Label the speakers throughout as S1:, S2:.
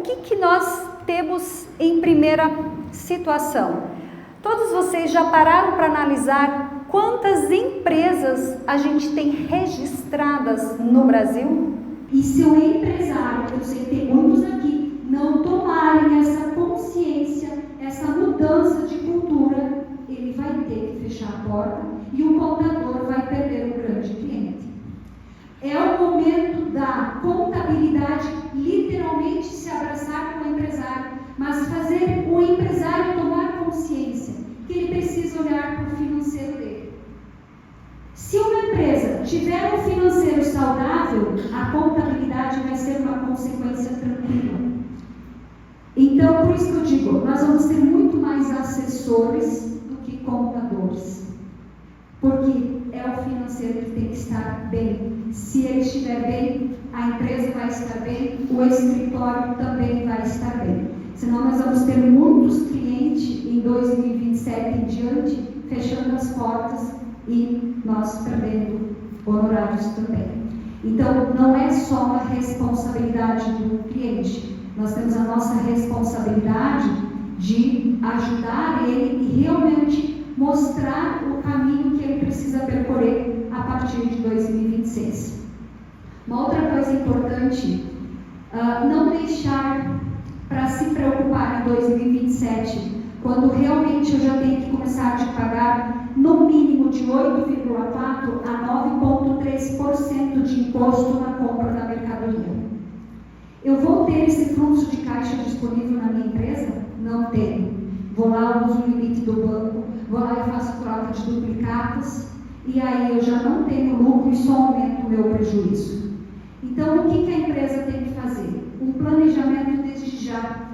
S1: que nós temos em primeira situação? Todos vocês já pararam para analisar quantas empresas a gente tem registradas no Brasil?
S2: E se o empresário, eu sei que tem muitos aqui, não tomarem essa consciência, essa mudança de cultura, ele vai ter que fechar a porta e o contador vai perder o grande cliente. É o momento da contabilidade literalmente se abraçar com o empresário, mas fazer o empresário tomar consciência que ele precisa olhar para o financeiro dele. Se uma empresa tiver um financeiro saudável, a contabilidade vai ser uma consequência tranquila. Então, por isso que eu digo, nós vamos ter muito mais assessores do que contadores. Porque é o financeiro que tem que estar bem. Se ele estiver bem, a empresa vai estar bem, o escritório também vai estar bem. Senão nós vamos ter muitos clientes em 2027 em diante, fechando as portas e nós perdendo honorários também. Então, não é só uma responsabilidade do cliente, nós temos a nossa responsabilidade de ajudar ele e realmente mostrar o caminho que ele precisa percorrer a partir de 2026. Uma outra coisa importante, não deixar para se preocupar em 2027, quando realmente eu já tenho que começar a pagar no mínimo de 8,4% a 9,3% de imposto na compra da mercadoria. Eu vou ter esse fluxo de caixa disponível na minha empresa? Não tenho. Vou lá, uso o limite do banco, vou lá e faço troca de duplicatas, e aí eu já não tenho lucro e só aumento o meu prejuízo. Então, o que a empresa tem que fazer? Um planejamento desde já.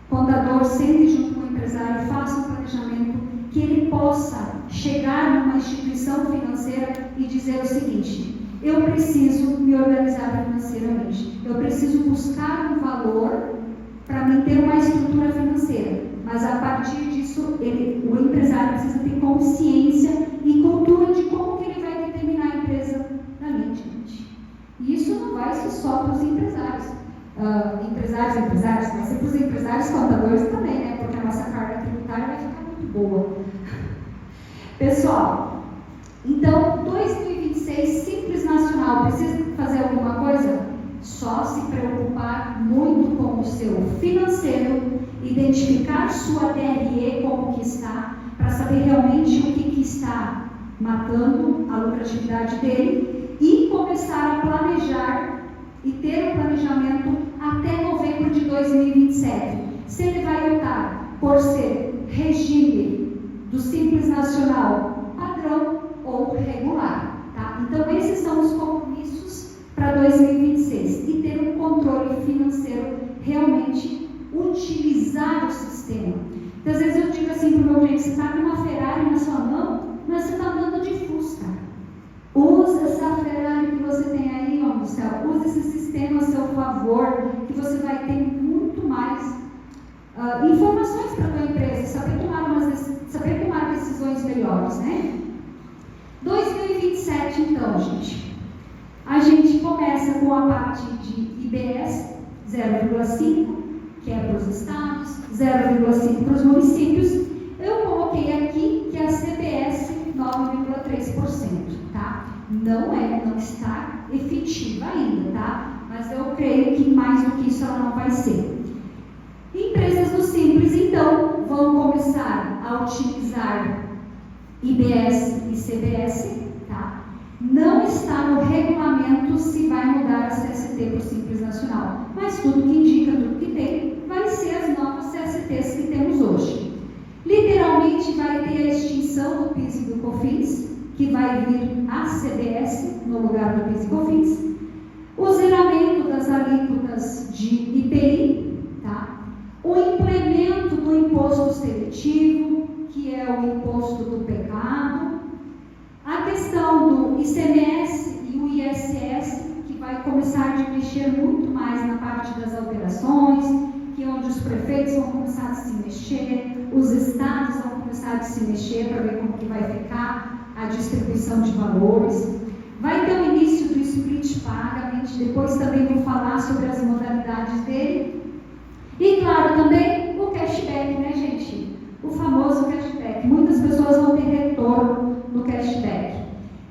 S2: Contador, sente junto com o empresário, faça um planejamento que ele possa chegar numa instituição financeira e dizer o seguinte: eu preciso me organizar financeiramente, eu preciso buscar um valor para manter uma estrutura financeira, mas a partir disso o empresário precisa ter consciência e cultura de como que ele vai determinar a empresa dali adiante. E isso não vai ser só para os empresários. Empresários, vai ser para os empresários contadores também, né? Porque a nossa carga tributária vai ficar muito boa. Pessoal, então 2026, Simples Nacional, precisa fazer alguma coisa? Só se preocupar muito com o seu financeiro, identificar sua DRE como que está, para saber realmente o que está matando a lucratividade dele e começar a planejar e ter um planejamento até novembro de 2027. Se ele vai optar por ser regime do Simples Nacional padrão ou regular, tá? Então esses são os compromissos para 2026 e ter um controle financeiro, realmente utilizar o sistema. Então às vezes eu digo assim para o meu cliente: você está com uma Ferrari na sua mão, mas você está andando de Fusca. Usa essa Ferrari que você tem aí, ó, no céu. Usa esse sistema a seu favor, que você vai ter muito mais informações para a tua empresa, saber tomar decisões melhores, né? 2027, então, gente. A gente começa com a parte de IBS, 0,5, que é para os estados, 0,5 para os municípios. Eu coloquei aqui que a CBS 9,3%, tá? Não está efetiva ainda, tá? Mas eu creio que mais do que isso ela não vai ser. Empresas do Simples, então, vão começar a utilizar IBS e CBS, tá? Não está no regulamento se vai mudar a CST para o Simples Nacional, mas tudo que indica, tudo que tem, vai ser as novas CSTs que temos hoje. Literalmente vai ter a extinção do PIS e do COFINS, que vai vir a CBS no lugar do PIS e COFINS, o zeramento das alíquotas de IPI, tá? O implemento do imposto seletivo, que é o imposto do pecado, a questão do ICMS e o ISS, que vai começar a mexer muito mais na parte das alterações, que é onde os prefeitos vão começar a se mexer, os estados vão começar a se mexer para ver como que vai ficar a distribuição de valores. Vai ter o início do split pagament, depois também vou falar sobre as modalidades dele, E claro, também o cashback, né, gente? O famoso cashback. Muitas pessoas vão ter retorno no cashback.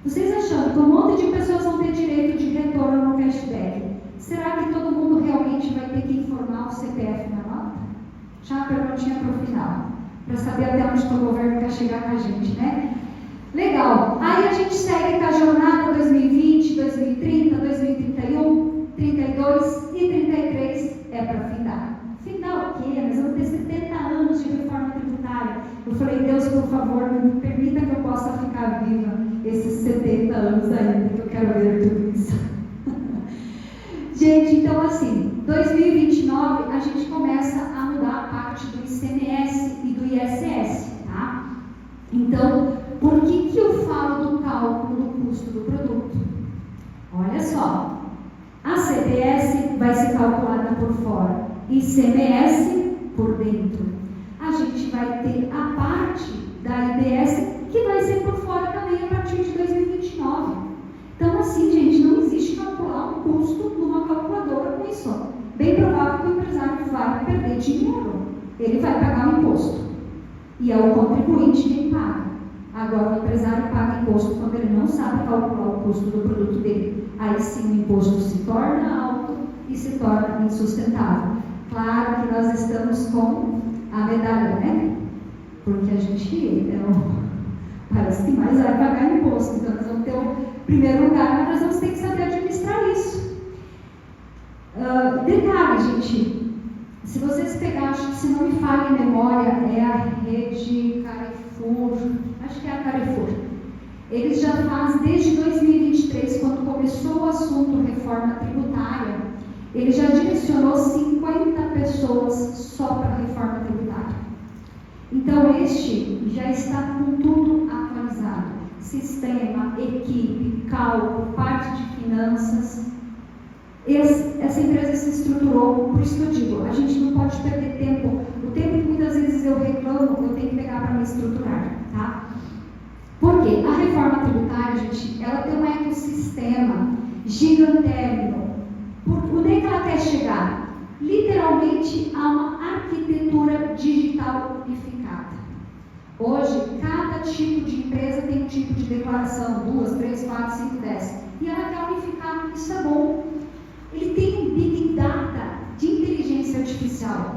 S2: Vocês achando que um monte de pessoas vão ter direito de retorno no cashback? Será que todo mundo realmente vai ter que informar o CPF na nota? Já uma perguntinha para o final, para saber até onde o governo quer chegar com a gente, né? Legal. Aí a gente segue com a jornada 2020, 2030, 2031, 32 e 33 é para findar. Findar o quê? Mas eu vou ter 70 anos de reforma tributária. Eu falei, Deus, por favor, me permita que eu possa ficar viva esses 70 anos ainda, que eu quero ver tudo isso. Gente, então assim, 2029 a gente começa a mudar a parte do ICMS e do ISS, tá? Então, por que eu falo do cálculo do custo do produto? Olha só, a CBS vai ser calculada por fora, ICMS por dentro. A gente vai ter a parte da IBS que vai ser por fora também a partir de 2029. Então, assim, gente, não existe calcular um custo numa calculadora com isso. Bem provável que o empresário vai perder dinheiro. Ele vai pagar um imposto. E é o contribuinte quem paga. Agora, o empresário paga imposto quando ele não sabe calcular o custo do produto dele. Aí sim, o imposto se torna alto e se torna insustentável. Claro que nós estamos com a medalha, né? Porque a gente parece que mais vai pagar imposto. Então, nós vamos ter o primeiro lugar, mas nós vamos ter que saber administrar isso. Detalhe, gente. Se vocês pegarem, acho que se não me falha em memória, é a rede Carrefour, acho que é a Carrefour. Eles já fazem desde 2023, quando começou o assunto reforma tributária, ele já direcionou 50 pessoas só para a reforma tributária. Então, este já está com tudo atualizado. Sistema, equipe, cálculo, parte de finanças. Essa empresa se estruturou, por isso que eu digo, a gente não pode perder tempo. O tempo que muitas vezes eu reclamo, eu tenho que pegar para me estruturar, tá? Por quê? A reforma tributária, gente, ela tem um ecossistema gigantesco. Onde é que ela quer chegar? Literalmente a uma arquitetura digital unificada. Hoje, cada tipo de empresa tem um tipo de declaração, 2, 3, 4, 5, 10. E ela quer unificar, isso é bom. Ele tem um Big Data de inteligência artificial.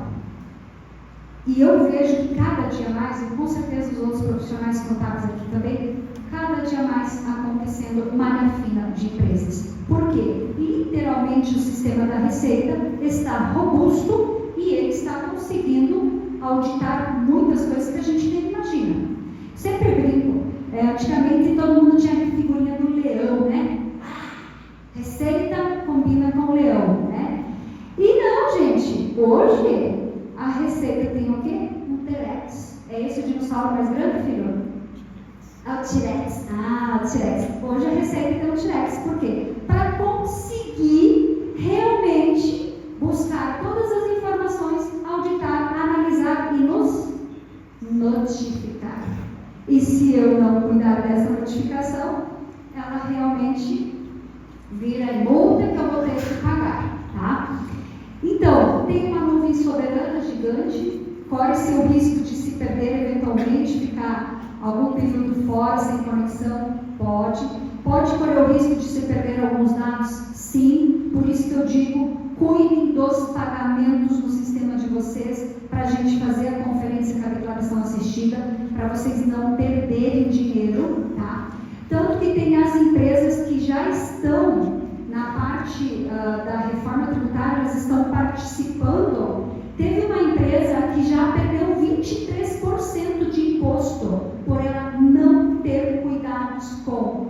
S2: E eu vejo que cada dia mais, e com certeza os outros profissionais contábeis aqui também, cada dia mais acontecendo malha fina de empresas. Por quê? Literalmente o sistema da Receita está robusto e ele está conseguindo auditar muitas coisas que a gente nem imagina. Sempre brinco. Antigamente todo mundo tinha a figurinha do leão, né? Receita combina com o leão, né? E não, gente. Hoje a Receita tem o quê? Um T-Rex. É esse o dinossauro mais grande, filho? É o T-Rex. Ah, o T-Rex. Hoje a Receita tem o T-Rex. Por quê? Para conseguir realmente buscar todas as informações, auditar, analisar e nos notificar. E se eu não cuidar dessa notificação, ela realmente vira multa que eu vou ter que pagar, tá? Então, tem uma nuvem soberana gigante, corre-se o risco de se perder eventualmente, ficar algum período fora, sem conexão? Pode correr o risco de se perder alguns dados? Sim, por isso que eu digo, cuidem dos pagamentos no sistema de vocês, para a gente fazer a conferência com a declaração assistida, para vocês não perderem dinheiro, tá? Tanto que tem as empresas que já estão na parte da reforma tributária, elas estão participando. Teve uma empresa que já perdeu 23% de imposto por ela não ter cuidados com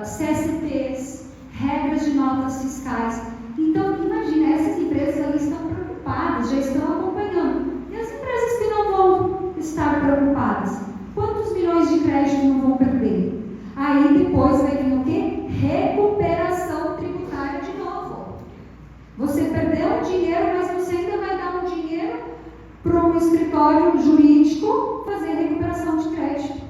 S2: CSTs, regras de notas fiscais. Então, imagina, essas empresas ali estão preocupadas, já estão acompanhando. E as empresas que não vão estar preocupadas? Quantos milhões de crédito não vão perder? Aí depois vai vir o quê? Recuperação tributária de novo. Você perdeu dinheiro, mas você ainda vai dar um dinheiro para um escritório jurídico fazer recuperação de crédito.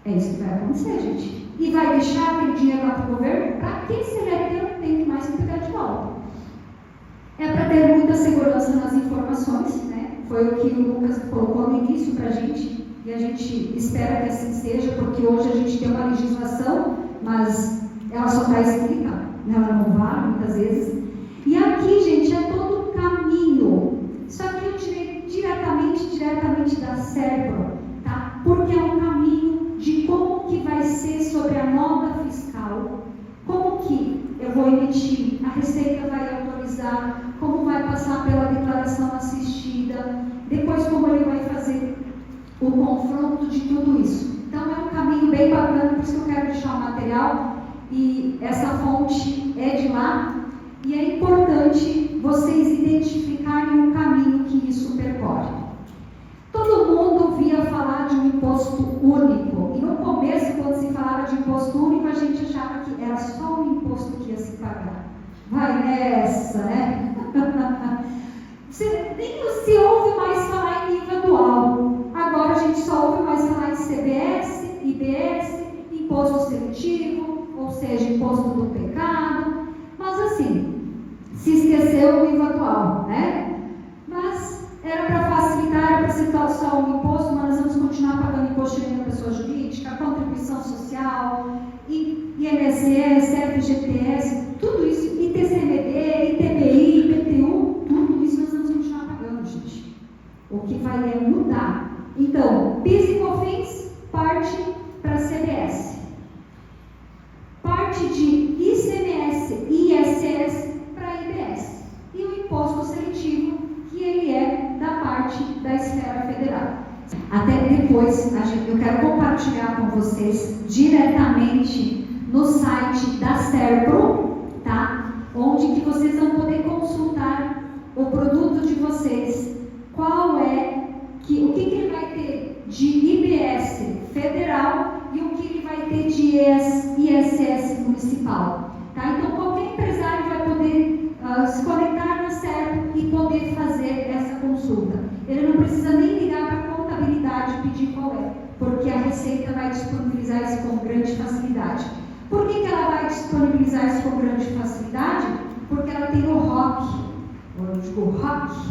S2: É isso que vai acontecer, gente. E vai deixar aquele dinheiro lá para o governo? Para que se ele é teu, tem que mais que pegar de volta. É para ter muita segurança segurança nas informações, né? Foi o que o Lucas colocou no início para a gente, e a gente espera que assim seja, porque hoje a gente tem uma legislação, mas ela só está escrita, né? Ela não vale muitas vezes. E aqui, gente, é todo um caminho. Isso aqui eu tirei diretamente da Serpro, tá? Porque é um caminho de como que vai ser sobre a nota fiscal, como que eu vou emitir, a Receita vai autorizar, como vai passar pela declaração assistida, depois como ele vai fazer o confronto de tudo isso. Então é um caminho bem bacana, por isso que eu quero deixar o material, e essa fonte é de lá, e é importante vocês identificarem o caminho que isso percorre. Todo mundo ouvia falar de um imposto único, e no começo, quando se falava de imposto único, a gente achava que era só um imposto que ia se pagar. Vai nessa, né? Nem se ouve mais falar em IVA dual. Agora a gente só ouve mais falar em CBS, IBS, imposto seletivo, ou seja, imposto do pecado. Mas assim, se esqueceu o IVA dual, né? Mas era para facilitar, era para citar só um imposto, mas nós vamos continuar pagando imposto de renda da pessoa jurídica, contribuição social, INSS, FGTS, tudo isso, ITCMD, ITBI, IPTU, tudo isso nós vamos continuar pagando, gente. O que vai é mudar. Então, PIS e COFINS parte para a CBS. Parte de ICMS e ISS para a IBS. E o imposto seletivo, que ele é da parte da esfera federal. Até depois, eu quero compartilhar com vocês diretamente no site da Serpro, tá? Onde que vocês vão poder consultar o produto de vocês. Qual é, o que ele vai ter de IBS federal e o que ele vai ter de ISS municipal. Tá? Então, qualquer empresário vai poder se conectar na Serpro e poder fazer essa consulta. Ele não precisa nem ligar para a contabilidade e pedir qual é, porque a Receita vai disponibilizar isso com grande facilidade. Por que ela vai disponibilizar isso com grande facilidade? Porque ela tem o ROC,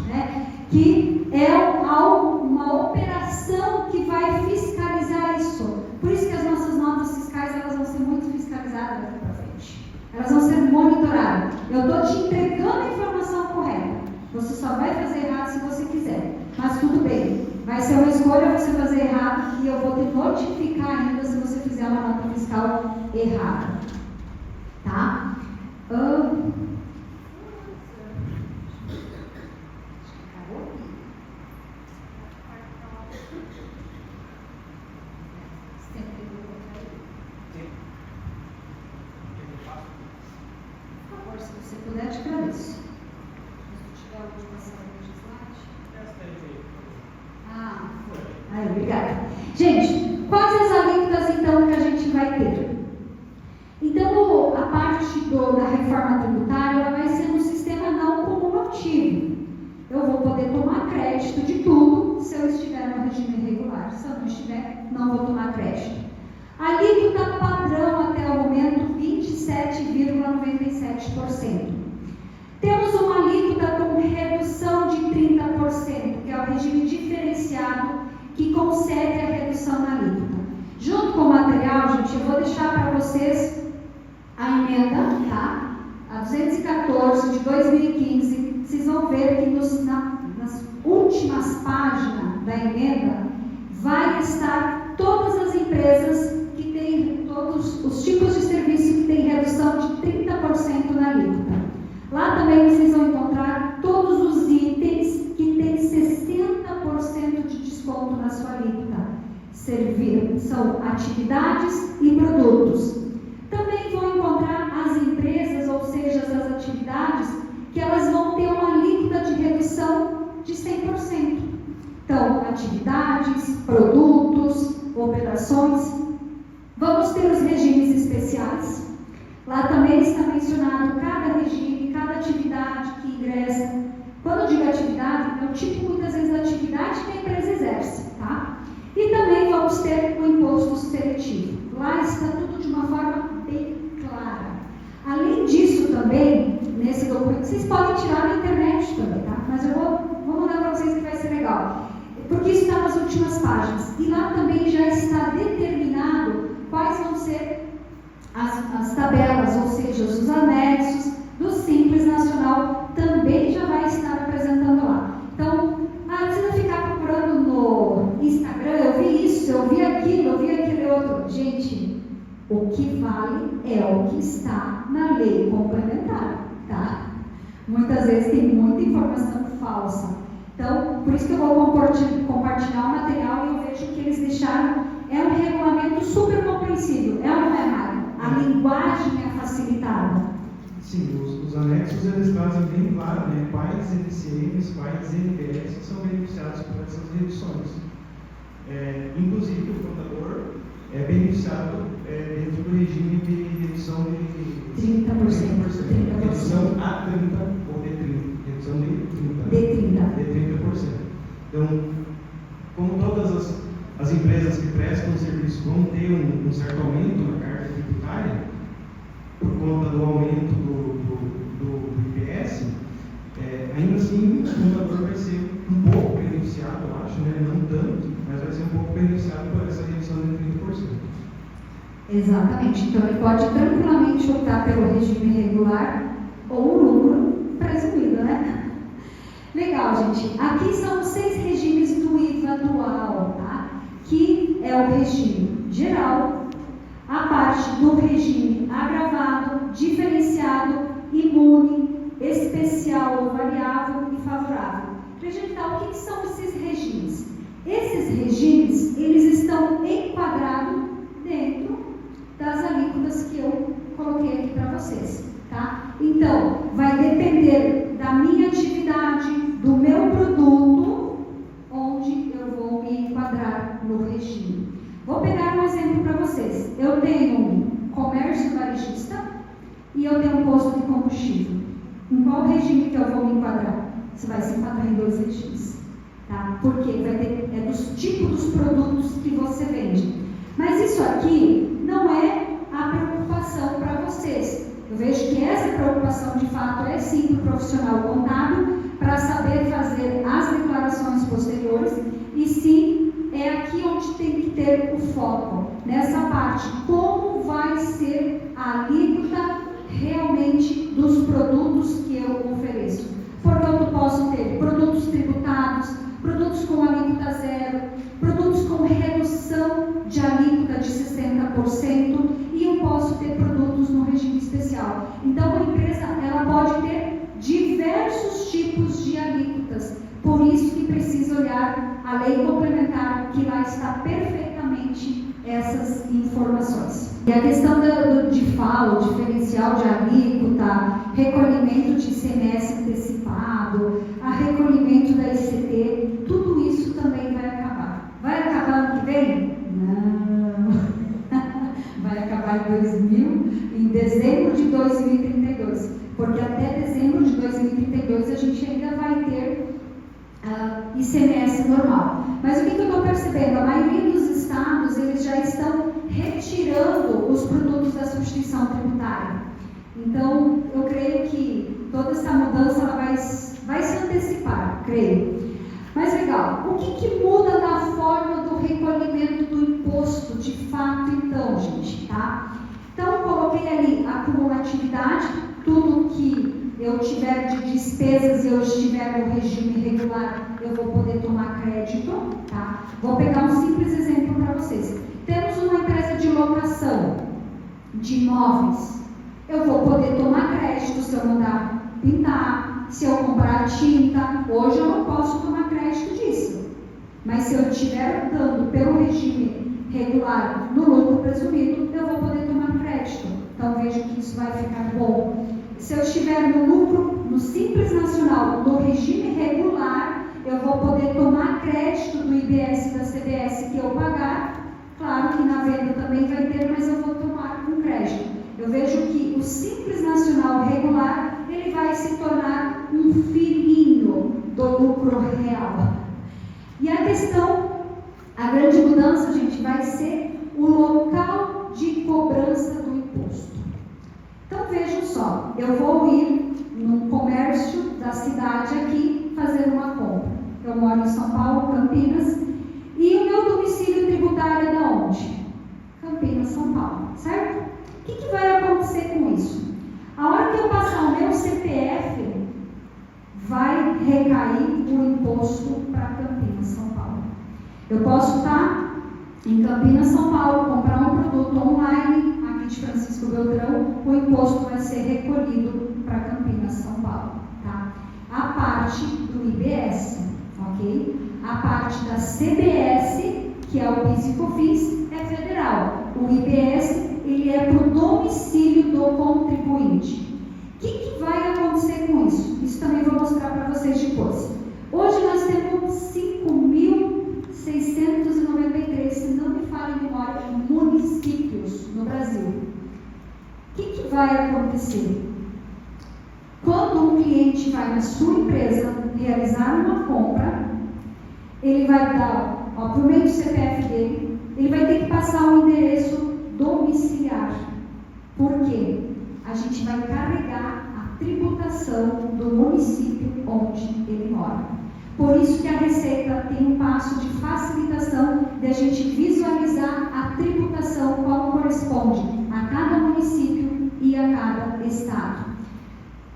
S2: né? Que é uma operação que vai fiscalizar isso. Por isso que as nossas notas fiscais elas vão ser muito fiscalizadas daqui para frente. Elas vão ser monitoradas. Eu estou te entregando a informação correta. Você só vai fazer errado se você quiser. Mas tudo bem. Vai ser uma escolha você fazer errado e eu vou te notificar ainda se você fizer uma nota fiscal errada. Tá? Se você puder, te agradeço. Se tiver alguma passagem legislativa. Obrigada. Gente, quais as alíquotas então que a gente vai ter? Então, a parte da reforma tributária ela vai ser um sistema não cumulativo. Eu vou poder tomar crédito de tudo se eu estiver no regime regular. Se eu não estiver, não vou tomar crédito. A alíquota padrão até o momento 27,97%. Temos uma alíquota com redução de 30%, que é o regime diferenciado que concede a redução na alíquota. Junto com o material, gente, eu vou deixar para vocês a emenda, tá? A 214 de 2015. Vocês vão ver que nas últimas páginas da emenda vai estar todas as empresas que têm todos os tipos de serviço que têm redução de 30% na alíquota. Lá também vocês vão encontrar todos os itens que têm 60% de desconto na sua alíquota. São atividades e produtos. Também vão encontrar as empresas, ou seja, as atividades, que elas vão ter uma alíquota de redução de 100%. Então, atividades, produtos, operações. Vamos ter os regimes especiais. Lá também está mencionado cada regime, cada atividade que ingressa. Quando eu digo atividade, é o tipo, muitas vezes, da atividade que a empresa exerce, tá? E também vamos ter o imposto seletivo. Lá está tudo de uma forma bem clara. Além disso também, nesse documento, vocês podem tirar na internet também, tá? Mas últimas páginas. E lá também já está determinado quais vão ser as tabelas, ou seja, os anexos do Simples Nacional, também já vai estar apresentando lá. Então, não precisa ficar procurando no Instagram, eu vi isso, eu vi aquele outro. Gente, o que vale é o que está na lei complementar, tá? Muitas vezes tem muita informação falsa. Então, por isso que eu vou compartilhar o material e eu vejo que eles deixaram, é um regulamento super compreensível, é ou não é, Mário? A linguagem é facilitada.
S3: Sim, os anexos eles trazem bem claro, né, quais NCMs, quais NBS que são beneficiados por essas reduções. Inclusive, o contador é beneficiado dentro do regime de redução de 30%. Redução a 30% ou de 30%. Redução de 30%. Então, como todas as empresas que prestam serviço vão ter um certo aumento na carga tributária, por conta do aumento do IPS, ainda assim o contador vai ser um pouco beneficiado, eu acho, né? Não tanto, mas vai ser um pouco beneficiado por essa redução de 30%.
S2: Exatamente, então ele pode tranquilamente optar pelo regime regular ou o lucro presumido, né? Legal, gente. Aqui são os 6 regimes do IVA dual, tá? Que é o regime geral, a parte do regime agravado, diferenciado, imune, especial ou variável e favorável. Para a gente dar o que são esses regimes? Esses regimes, eles estão enquadrados dentro das alíquotas que eu coloquei aqui para vocês, tá? Então, vai depender da minha atividade, do meu produto, onde eu vou me enquadrar no regime. Vou pegar um exemplo para vocês. Eu tenho um comércio varejista e eu tenho um posto de combustível. Em qual regime que eu vou me enquadrar? Você vai se enquadrar em 2 regimes, tá? Porque é dos tipos dos produtos que você vende. Mas isso aqui não é a preocupação para vocês. Eu vejo que essa preocupação de fato é sim para o profissional contábil, para saber fazer as declarações posteriores, e sim é aqui onde tem que ter o foco, nessa parte, como vai ser a alíquota realmente dos produtos que eu ofereço. Portanto, eu posso ter produtos tributados, produtos com alíquota zero, produtos com redução de alíquota de 60%, e eu posso ter produtos no regime especial. Então, a empresa ela pode ter diversos tipos de alíquotas. Por isso que precisa olhar a lei complementar, que lá está perfeitamente essas informações. E a questão de FAO, diferencial de alíquota, recolhimento de ICMS antecipado, a recolhimento da ICT, tudo isso também vai acabar. Vai acabar ano que vem? Não. Vai acabar em dezembro de 2032, porque até dezembro de 2032 a gente ainda vai ter ICMS normal. Mas o que eu estou percebendo? A maioria dos estados, eles já estão retirando os produtos da substituição tributária. Então, eu creio que toda essa mudança ela vai se antecipar, creio. Mas legal, o que muda na forma do recolhimento do imposto de fato, então, gente, tá? Então, eu coloquei ali a acumulatividade, tudo que eu tiver de despesas e eu estiver no regime regular, eu vou poder tomar crédito, tá? Vou pegar um simples exemplo para vocês. Temos uma empresa de locação de imóveis. Eu vou poder tomar crédito se eu mandar pintar, se eu comprar tinta. Hoje eu não posso tomar crédito disso. Mas se eu estiver dando pelo regime regular no lucro presumido, eu vou poder tomar crédito. Então vejo que isso vai ficar bom. Se eu estiver no lucro, no Simples Nacional, no regime regular, eu vou poder tomar crédito do IBS e da CBS que eu pagar. Claro que na venda também vai ter, mas eu vou tomar um crédito. Eu vejo que o Simples Nacional regular, ele vai se tornar um filhinho do lucro real. E a questão, a grande mudança, gente, vai ser o local de cobrança do imposto. Então vejam só, eu vou ir num comércio da cidade aqui fazer uma compra. Eu moro em São Paulo, Campinas, e Campinas, São Paulo, certo? O que vai acontecer com isso? A hora que eu passar o meu CPF, vai recair o imposto para Campinas, São Paulo. Eu posso estar em Campinas, São Paulo, comprar um produto online, aqui de Francisco Beltrão, o imposto vai ser recolhido para Campinas, São Paulo, tá? A parte do IBS, ok? A parte da CBS, que é o PIS e COFINS, é federal. O IBS, ele é para o domicílio do contribuinte. O que vai acontecer com isso? Isso também vou mostrar para vocês depois. Hoje nós temos 5.693, se não me falha a memória, municípios no Brasil. O que vai acontecer? Quando um cliente vai na sua empresa realizar uma compra, ele vai dar, por meio do CPF dele, ele vai ter que passar um endereço domiciliar. Por quê? A gente vai carregar a tributação do município onde ele mora. Por isso que a Receita tem um passo de facilitação de a gente visualizar a tributação, qual corresponde a cada município e a cada estado.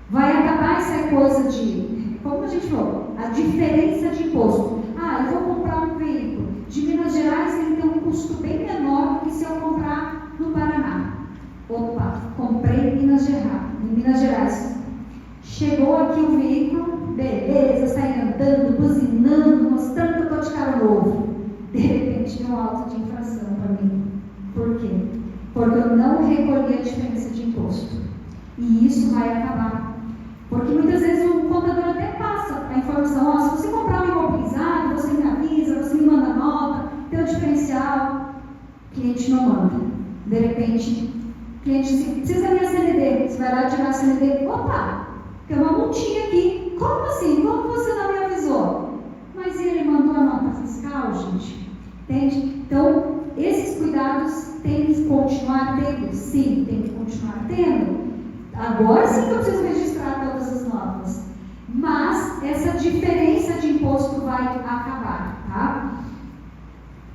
S2: Vai acabar essa coisa de, como a gente falou, a diferença de imposto. Eu vou comprar um veículo de Minas Gerais, ele tem um custo bem menor do que se eu comprar no Paraná. Opa, comprei em Minas Gerais. Chegou aqui o veículo, beleza, saí andando, buzinando, mostrando que eu estou de carro novo. De repente, deu um auto de infração para mim. Por quê? Porque eu não recolhi a diferença de imposto. E isso vai acabar. Porque muitas vezes o contador até passa a informação, se você comprar um imobilizado, você me avisa, você me manda nota, tem o diferencial, o cliente não manda. De repente, o cliente diz, precisa da minha CND, você vai lá tirar a CND, opa, tem uma multinha aqui, como assim? Como você não me avisou? Mas ele mandou a nota fiscal, gente, entende? Então, esses cuidados tem que continuar tendo? Sim, tem que continuar tendo. Agora sim que eu preciso registrar todas as notas. Mas essa diferença de imposto vai acabar, tá?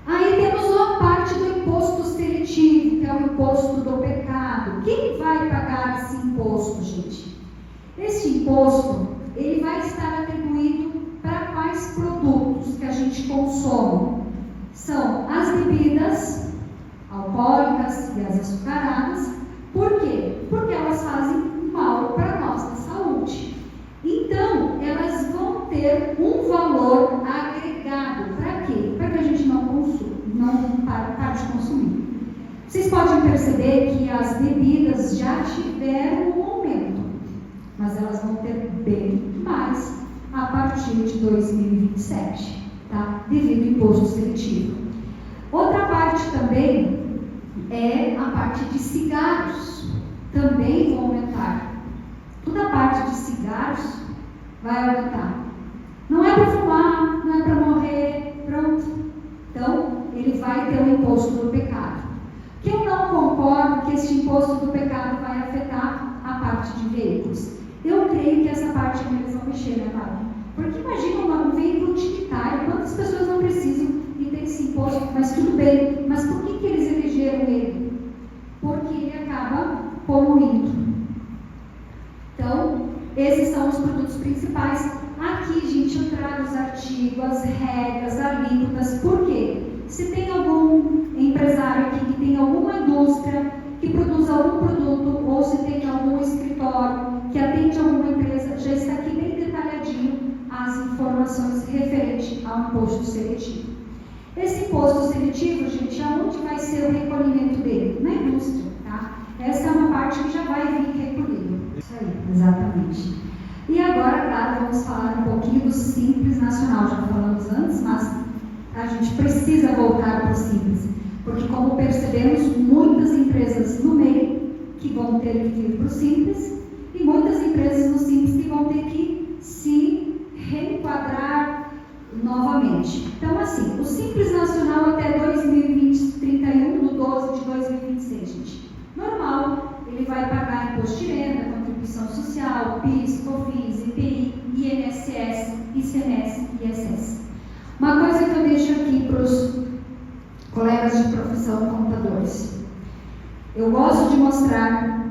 S2: Aí temos uma parte do imposto seletivo, que é o imposto do pecado. Quem vai pagar esse imposto, gente? Esse imposto, ele vai estar atribuído para quais produtos que a gente consome? São as bebidas alcoólicas e as açucaradas. Por quê? Porque elas fazem mal para a nossa saúde. Então, elas vão ter um valor agregado. Para quê? Para que a gente não pare de consumir. Vocês podem perceber que as bebidas já tiveram um aumento, mas elas vão ter bem mais a partir de 2027, tá? Devido ao imposto seletivo. Outra parte também é a parte de cigarros, também vão aumentar. Toda a parte de cigarros vai aumentar. Não é para fumar, não é para morrer, pronto. Então, ele vai ter o imposto do pecado. Que eu não concordo que esse imposto do pecado vai afetar a parte de veículos. Eu creio que essa parte eles vão mexer, né, Paulo? Porque imagina um veículo utilitário, quantas pessoas não precisam de ter esse imposto, mas tudo bem. Mas por que eles elegeram ele? Porque ele acaba poluindo. Então, esses são os produtos principais. Aqui, gente, eu trago os artigos, as regras, alíquotas. Por quê? Se tem algum empresário aqui que tem alguma indústria que produz algum produto, ou se tem algum escritório que atende alguma empresa, já está aqui bem detalhadinho as informações referentes ao imposto seletivo. Esse imposto seletivo, gente, aonde vai ser o recolhimento dele? Na indústria, tá? Essa é uma parte que já vai vir recolhido. Isso aí, exatamente. E agora, claro, vamos falar um pouquinho do Simples Nacional. Já falamos antes, mas a gente precisa voltar para o Simples. Porque, como percebemos, muitas empresas no meio que vão ter que vir para o Simples e muitas empresas no Simples que vão ter que se reenquadrar novamente. Então, assim, o Simples Nacional até 2031, do 12 de 2026, gente. Normal, ele vai pagar imposto de renda, contribuição social, PIS, COFINS, IPI, INSS, ICMS e ISS. Uma coisa que eu deixo aqui para os colegas de profissão contadores. Eu gosto de mostrar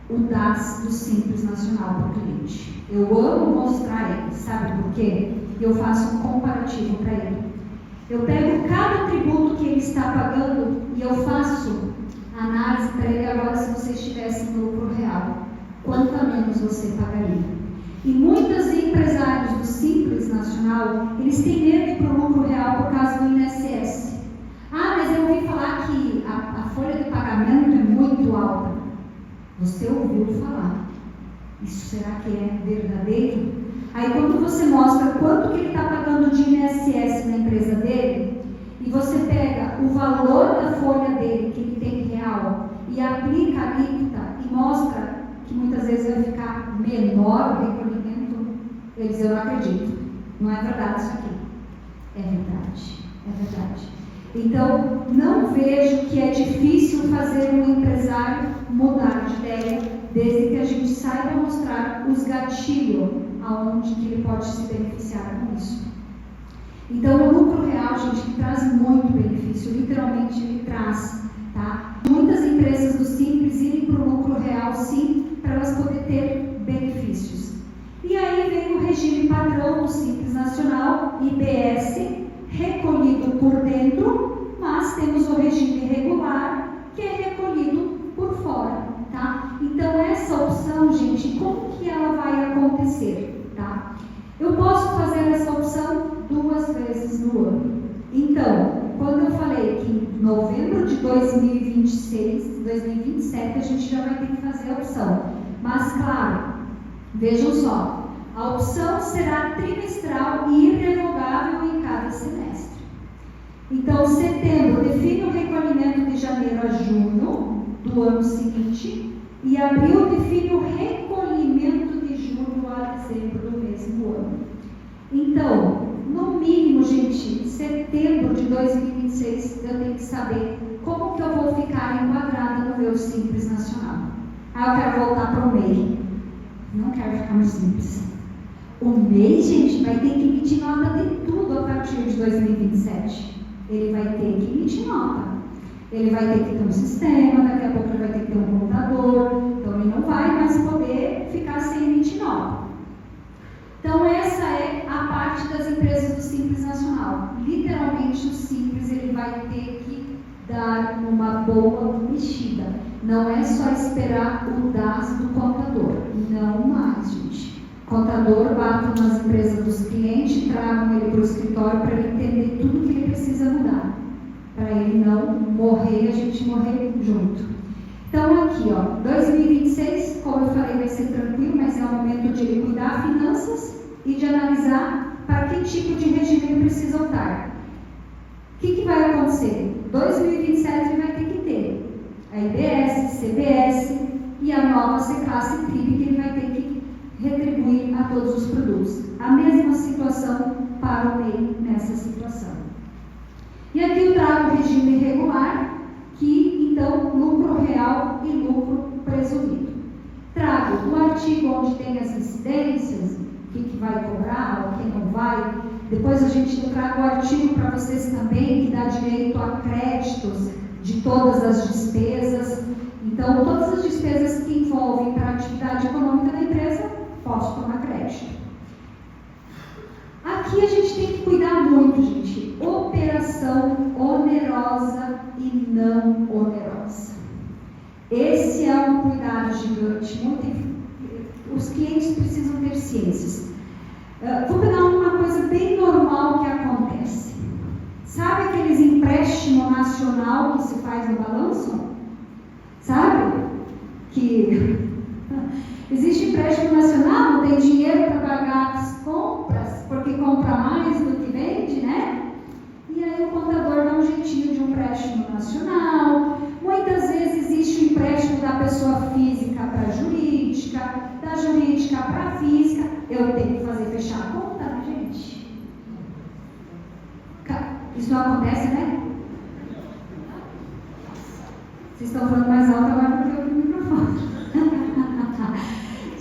S2: o DAS do Simples Nacional para o cliente. Eu amo mostrar ele, sabe por quê? Eu faço um comparativo para ele. Eu pego cada tributo que ele está pagando e eu faço análise para ele agora se você estivesse no lucro real. Quanto a menos você pagaria? E muitos empresários do Simples Nacional, eles têm medo de ir para o lucro real por causa do INSS. Ah, mas eu ouvi falar que a folha de pagamento é muito alta. Você ouviu falar. Isso será que é verdadeiro? Aí quando você mostra quanto que ele está pagando de INSS na empresa dele, e você pega o valor da folha dele, que ele tem real, e aplica a alíquota e mostra que muitas vezes vai ficar menor o recolhimento, eles eu não acredito. Não é verdade isso aqui. É verdade. É verdade. Então, não vejo que é difícil fazer um empresário mudar de ideia, desde que a gente saiba mostrar os gatilhos aonde que ele pode se beneficiar com isso. Então, o lucro real, gente, que traz muito benefício, literalmente ele traz, tá? Muitas empresas do Simples irem para o lucro real, sim, para elas poderem ter benefícios. E aí vem o regime padrão do Simples Nacional, IBS, recolhido por dentro, mas temos o regime regular, que é recolhido por fora, tá? Então, essa opção, gente, como que ela vai acontecer, tá? Eu posso fazer essa opção 2 vezes no ano. Então, quando eu falei que em novembro de 2026, 2027, a gente já vai ter que fazer a opção. Mas, claro, vejam só, a opção será trimestral e irrevogável em cada semestre. Então, setembro define o recolhimento de janeiro a junho do ano seguinte e abril define o recolhimento de julho a dezembro do mesmo ano. Então, no mínimo, gente, setembro de 2026, eu tenho que saber como que eu vou ficar enquadrada no meu Simples Nacional. Ah, eu quero voltar para o MEI. Não quero ficar no Simples. O MEI, gente, vai ter que emitir nota de tudo a partir de 2027. Ele vai ter que emitir nota. Ele vai ter que ter um sistema, daqui a pouco ele vai ter que ter um contador, então ele não vai mais poder ficar sem emitir nota. Então essa é a parte das empresas do Simples Nacional. Literalmente o Simples ele vai ter que dar uma boa mexida. Não é só esperar o DAS do contador. Não mais, gente. Contador bate nas empresas dos clientes, tragam ele para o escritório para ele entender tudo que ele precisa mudar. Para ele não morrer e a gente morrer junto. Então aqui, ó, 2026, como eu falei, vai ser tranquilo, mas é o momento de ele cuidar das finanças e de analisar para que tipo de regime ele precisa optar. O que vai acontecer? 2027 ele vai ter que ter a IBS, CBS e a nova C-Classe TRIB que ele vai ter que retribuir a todos os produtos. A mesma situação para o MEI nessa situação. E aqui eu trago o regime regular, que então lucro real e lucro presumido. Trago o artigo onde tem as incidências, o que vai cobrar, o que não vai. Depois a gente traga o artigo para vocês também, que dá direito a créditos de todas as despesas. Então, todas as despesas que envolvem para a atividade econômica da empresa, posso tomar crédito. Aqui a gente tem que cuidar muito, gente. Operação onerosa e não onerosa. Esse é um cuidado gigante. Os clientes precisam ter ciências. Vou pegar uma coisa bem normal que acontece. Sabe aqueles empréstimos nacional que se faz no balanço? Sabe? Que existe empréstimo nacional, não tem dinheiro para pagar as compras, porque compra mais do que vende, né? E aí o contador dá um jeitinho de um empréstimo nacional. Muitas vezes existe o empréstimo da pessoa física para a jurídica, da jurídica para a física. Eu tenho que fazer fechar a conta, né, gente? Isso não acontece, né? Vocês estão falando mais alto agora do que eu no microfone.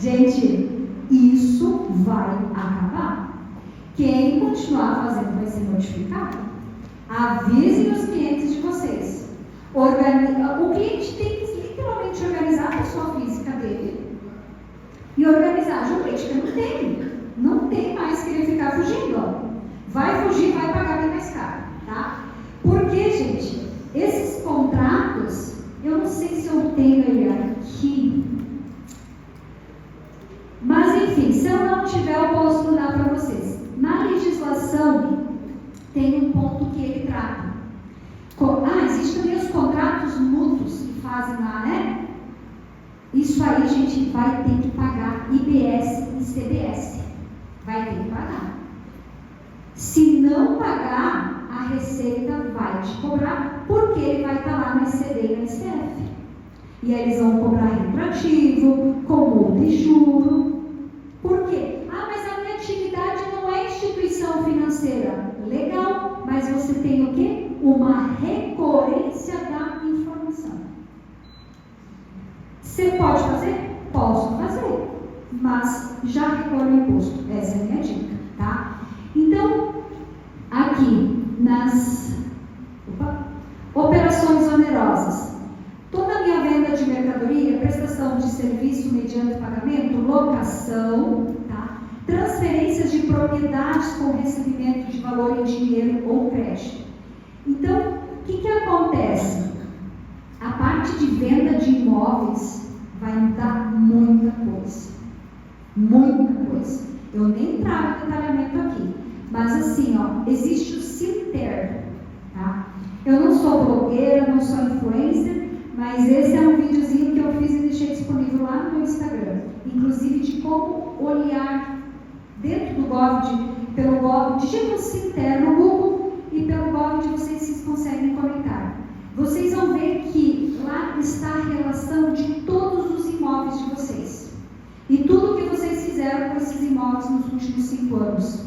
S2: Gente, isso vai acabar. Quem continuar fazendo vai ser notificado. Avisem os clientes de vocês. O cliente tem que literalmente organizar a pessoa física dele e organizar a jurídica. Não tem mais que ele ficar fugindo. Ó. Vai fugir, vai pagar bem mais caro. Tá? Porque, gente, esses contratos, eu não sei se eu tenho ele aqui, mas enfim, se eu não tiver, eu posso mandar para vocês. Na legislação, tem um ponto que ele trata. Existem também os contratos mútuos que fazem lá, né? Isso aí a gente vai ter que pagar IBS e CBS. Vai ter que pagar. Se não pagar, a Receita vai te cobrar, porque ele vai estar lá no ECD e no STF. E aí eles vão cobrar retroativo, com multa e juro. Por quê? Mas a minha atividade não é instituição financeira. Legal, mas você tem o quê? Uma recorrência da informação. Você pode fazer? Posso fazer, mas já recolhe o imposto. Essa é a minha dica, tá? Então, aqui nas operações onerosas, toda a minha venda de mercadoria, prestação de serviço mediante pagamento, locação, tá? Transferências de propriedades com recebimento de valor em dinheiro ou crédito. Então, o que acontece? A parte de venda de imóveis vai mudar muita coisa. Muita coisa. Eu nem trago detalhamento aqui. Mas assim, ó, existe o Sinter, tá? Eu não sou blogueira, não sou influencer, mas esse é um videozinho que eu fiz e deixei disponível lá no meu Instagram. Inclusive de como olhar dentro do pelo Gov, digita o Sinter no Google e pelo Gov de vocês conseguem conectar. Vocês vão ver que lá está a relação de todos os imóveis de vocês. E tudo que vocês fizeram com esses imóveis nos últimos 5 anos.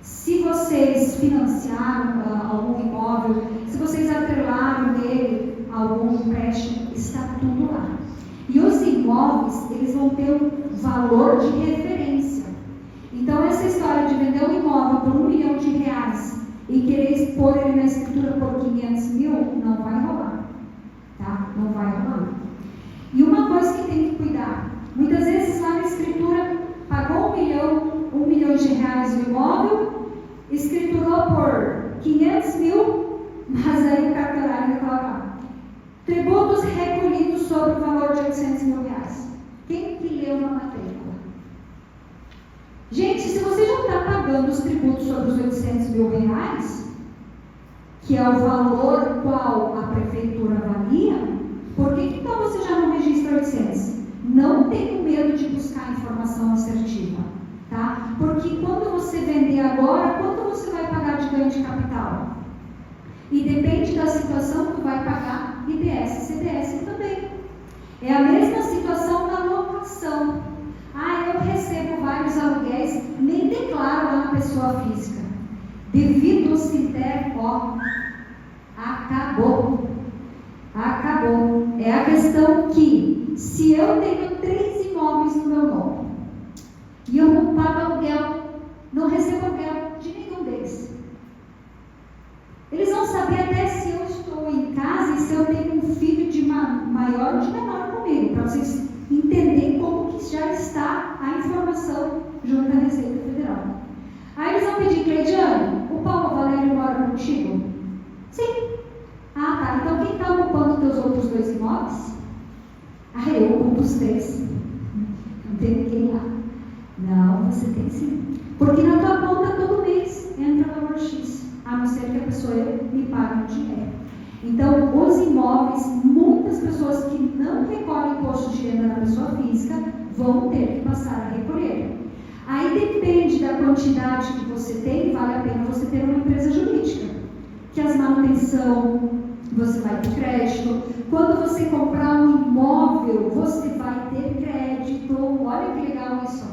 S2: Se vocês financiaram algum imóvel, se vocês atrelaram nele algum empréstimo, está tudo lá. E os imóveis, eles vão ter um valor de referência. Então, essa história de vender um imóvel por R$1 milhão e querer expor ele na escritura por 500 mil, não vai rolar. Tá? Não vai rolar. E uma coisa que tem que cuidar, muitas vezes lá na escritura pagou R$1 milhão o imóvel, escriturou por 500 mil, mas aí o cartorário coloca tributos recolhidos sobre o valor de R$800 mil. Quem que leu na matrícula? Gente, se você já está pagando os tributos sobre os R$800 mil, que é o valor qual a prefeitura avalia, por que então você já não registra 800? Não tenha medo de buscar informação assertiva, tá? Porque quando você vender agora, quanto você vai pagar de ganho de capital? E depende da situação, tu vai pagar IBS e CBS também. É a mesma situação da locação. Eu recebo vários aluguéis, nem declaro lá na pessoa física. Devido ao Sinter, acabou. Acabou. É a questão que, se eu tenho 3 imóveis no meu nome, e eu não pago aluguel, não recebo aluguel de nenhum deles, eles vão saber até se eu estou em casa e se eu tenho um filho de maior ou de menor comigo, para vocês entenderem como que já está a informação junto à Receita Federal. Aí eles vão pedir, Cleidiane, o Paulo Valério mora contigo? Sim. Tá. Então quem está ocupando os teus outros 2 imóveis? Eu ocupo os 3. Não tem ninguém lá. Não, você tem sim. Porque na tua conta todo mês entra valor X, a não ser que a pessoa me pague o dinheiro. Então, os imóveis, muitas pessoas que não recolhem imposto de renda da pessoa física vão ter que passar a recolher. Aí depende da quantidade que você tem, vale a pena você ter uma empresa jurídica, que as manutenção, você vai ter crédito. Quando você comprar um imóvel, você vai ter crédito. Olha que legal isso.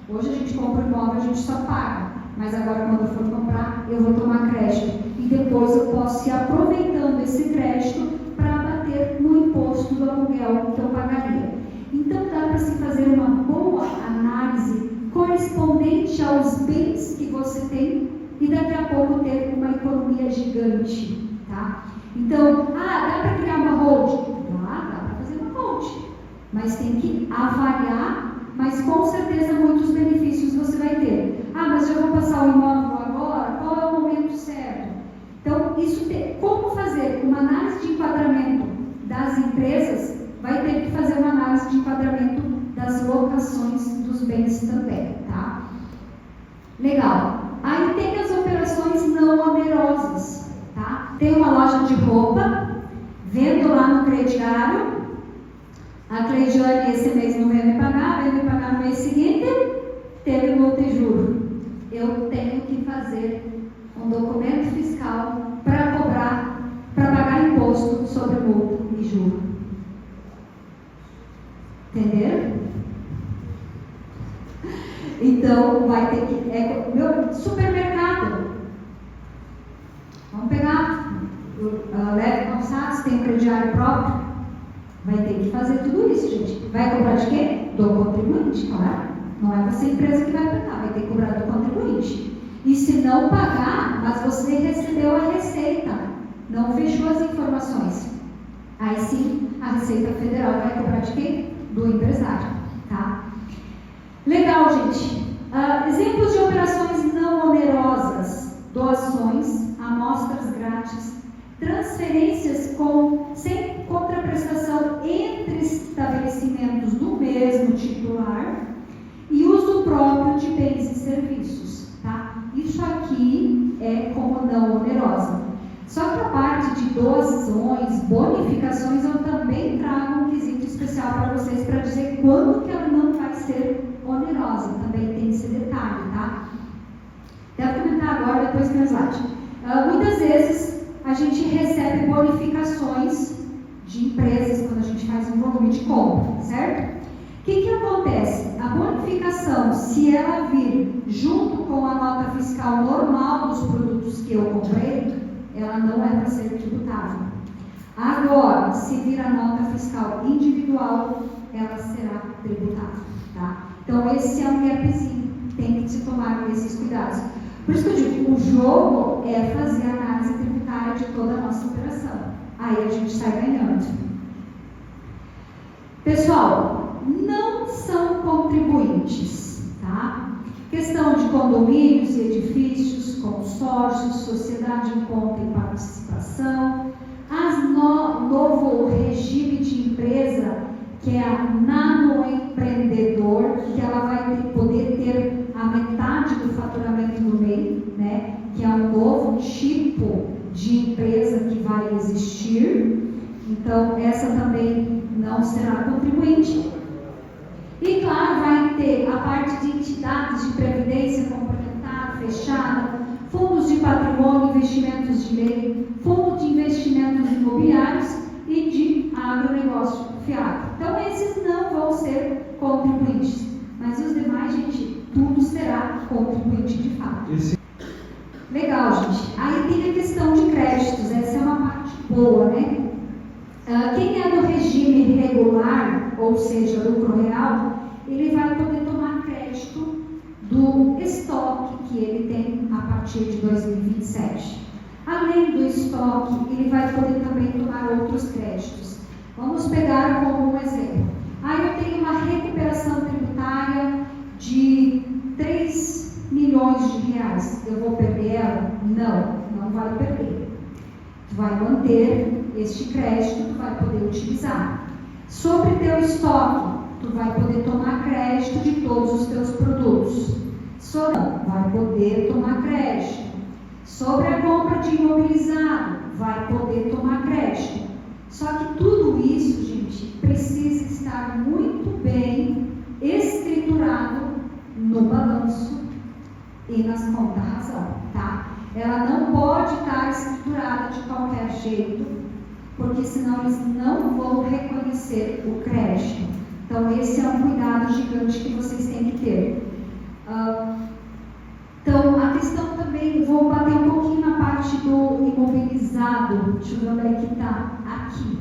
S2: Hoje a gente compra um imóvel, a gente só paga. Mas agora quando eu for comprar, eu vou tomar crédito. E depois eu posso ir aproveitando esse crédito para bater no imposto do aluguel que eu pagaria. Então dá para se fazer uma boa análise correspondente aos bens que você tem e daqui a pouco ter uma economia gigante, tá? Então, dá para criar uma holding? Dá para fazer uma fonte, mas tem que avaliar, mas com certeza muitos benefícios você vai ter. Ah, mas eu vou passar o imóvel agora? Qual é o momento certo? Então, como fazer uma análise de enquadramento das empresas, vai ter que fazer uma análise de enquadramento das locações dos bens também, tá? Legal. Aí tem as operações não onerosas, tá? Tem uma loja de roupa, vendo lá no crediário, a Cleidiane esse mês não veio me pagar no mês seguinte, teve multa e juro. Eu tenho que fazer um documento fiscal para pagar imposto sobre multa e juro. Entenderam? Então, vai ter que... meu supermercado. Vamos pegar Leve Calçados, tem um crediário próprio. Vai ter que fazer tudo isso, gente. Vai cobrar de quê? Do contribuinte, claro. Não é você empresa que vai pagar, vai ter que cobrar do contribuinte. E se não pagar, mas você recebeu a receita, não fechou as informações, aí sim a Receita Federal vai cobrar de quê? Do empresário, tá? Legal, gente. Exemplos de operações não onerosas: doações, amostras grátis, transferências sem contraprestação entre estabelecimentos do mesmo titular e uso próprio de bens e serviços, tá? Isso aqui é como não onerosa. Só que a parte de doações, bonificações, eu também trago um quesito especial para vocês para dizer quando que ela não vai ser onerosa. Também tem esse detalhe, tá? Deve comentar agora, depois tem o slide. Muitas vezes a gente recebe bonificações de empresas quando a gente faz um volume de compra, certo? O que acontece? A bonificação, se ela vir junto com a nota fiscal normal dos produtos que eu comprei, ela não é para ser tributável. Agora, se vir a nota fiscal individual, ela será tributável, tá? Então, esse é um gapzinho, tem que se tomar esses cuidados. Por isso que eu digo, o jogo é fazer a análise tributária de toda a nossa operação. Aí a gente sai ganhando. Pessoal, não são contribuintes, tá? Questão de condomínios e edifícios, consórcios, sociedade em conta e participação, novo regime de empresa, que é a nanoempreendedor, que ela vai poder ter a metade do faturamento do MEI, né? Que é um novo tipo de empresa que vai existir. Então, essa também não será contribuinte. E claro, vai ter a parte de entidades de previdência complementar, fechada, fundos de patrimônio, investimentos de lei, fundo de investimentos imobiliários e de agronegócio fiado. Então, esses não vão ser contribuintes, mas os demais, gente, tudo será contribuinte de fato. Legal, gente. Aí tem a questão de créditos, essa é uma parte boa, né? Quem é do regime regular, ou seja, lucro real, ele vai poder tomar crédito do estoque que ele tem a partir de 2027. Além do estoque, ele vai poder também tomar outros créditos. Vamos pegar como um exemplo. Eu tenho uma recuperação tributária de 3 milhões de reais. Eu vou perder ela? Não vai perder. Tu vai manter este crédito, tu vai poder utilizar. Sobre teu estoque, tu vai poder tomar crédito de todos os teus produtos. Vai poder tomar crédito. Sobre a compra de imobilizado, vai poder tomar crédito. Só que tudo isso, gente, precisa estar muito bem escriturado no balanço e nas contas razão, tá? Ela não pode estar escriturada de qualquer jeito, porque senão eles não vão reconhecer o crédito. Então, esse é um cuidado gigante que vocês têm que ter. Então, a questão também, vou bater um pouquinho na parte do imobilizado. Deixa eu ver onde é que está. Aqui.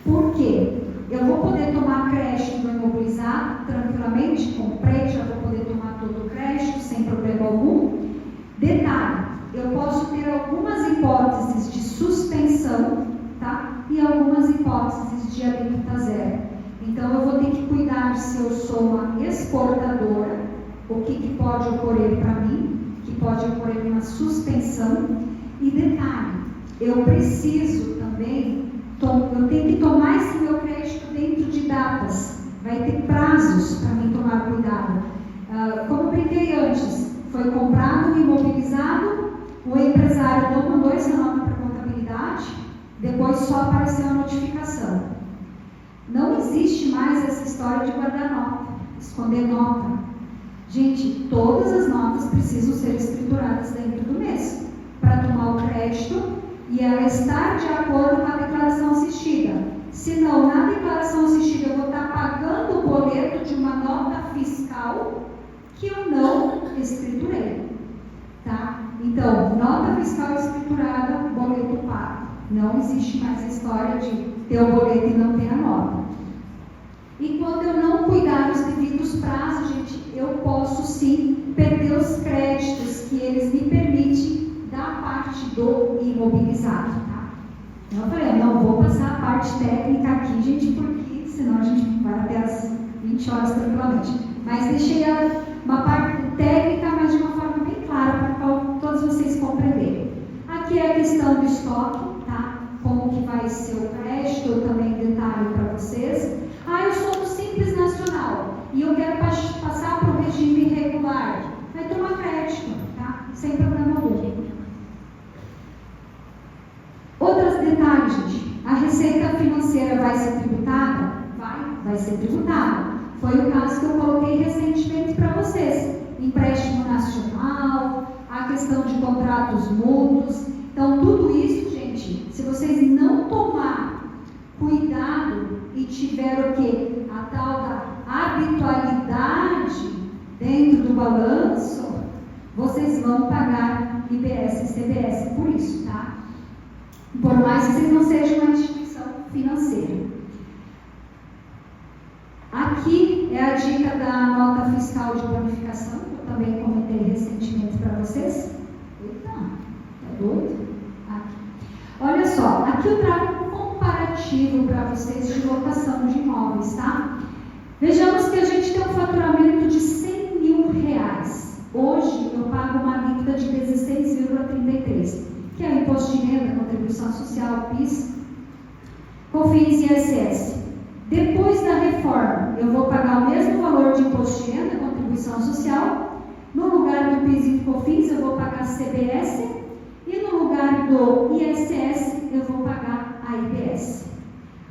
S2: Por quê? Eu vou poder tomar crédito no imobilizado tranquilamente, comprei, já vou poder tomar todo o crédito sem problema algum. Detalhe, eu posso ter algumas hipóteses de suspensão, tá? E algumas hipóteses de alíquota zero. Então eu vou ter que cuidar se eu sou uma exportadora, o que pode ocorrer para mim, que pode ocorrer uma suspensão. E detalhe, eu preciso também, eu tenho que tomar esse meu crédito dentro de datas, vai ter prazos para mim tomar cuidado. Como eu brinquei antes, foi comprado, imobilizado, o empresário não mandou essa nota para a contabilidade, depois só apareceu a notificação. Não existe mais essa história de guardar nota, esconder nota. Gente, todas as notas precisam ser escrituradas dentro do mês para tomar o crédito e ela estar de acordo com a declaração assistida. Senão, na declaração assistida, eu vou estar pagando o boleto de uma nota fiscal que eu não escriturei. Tá? Então, nota fiscal escriturada, boleto pago. Não existe mais a história de ter o boleto e não ter a nota. E quando eu não cuidar dos devidos prazos, gente, eu posso sim perder os créditos que eles me permitem da parte do imobilizado, tá? Então eu falei, eu não vou passar a parte técnica aqui, gente, porque senão a gente vai até as 20 horas tranquilamente. Mas deixei uma parte técnica, mas de uma forma bem clara para todos vocês compreenderem. Aqui é a questão do estoque, tá? Como que vai ser o crédito, eu também detalho para vocês. Eu sou do Simples Nacional e eu quero passar para o regime regular. Vai tomar crédito, tá? Sem problema algum. Outros detalhes, gente. A receita financeira vai ser tributada? Vai ser tributada. Foi o caso que eu coloquei recentemente para vocês. Empréstimo nacional, a questão de contratos mútuos. Então, tudo isso, gente, se vocês não tomar cuidado e tiver o quê? A tal da habitualidade dentro do balanço, vocês vão pagar IBS e CBS por isso, tá? Por mais que vocês não sejam uma instituição financeira. Aqui é a dica da nota fiscal de bonificação, que eu também comentei recentemente para vocês. Eita, tá doido? Aqui. Olha só, aqui eu trago um comparativo para vocês de locação de imóveis, tá? Vejamos que a gente tem um faturamento de R$100 mil. Hoje eu pago uma alíquota de 16,33%, que é o imposto de renda, contribuição social, PIS, COFINS e ISS. Depois da reforma, eu vou pagar o mesmo valor de imposto de renda, contribuição social. No lugar do PIS e COFINS, eu vou pagar CBS. E no lugar do ISS, eu vou pagar a IBS.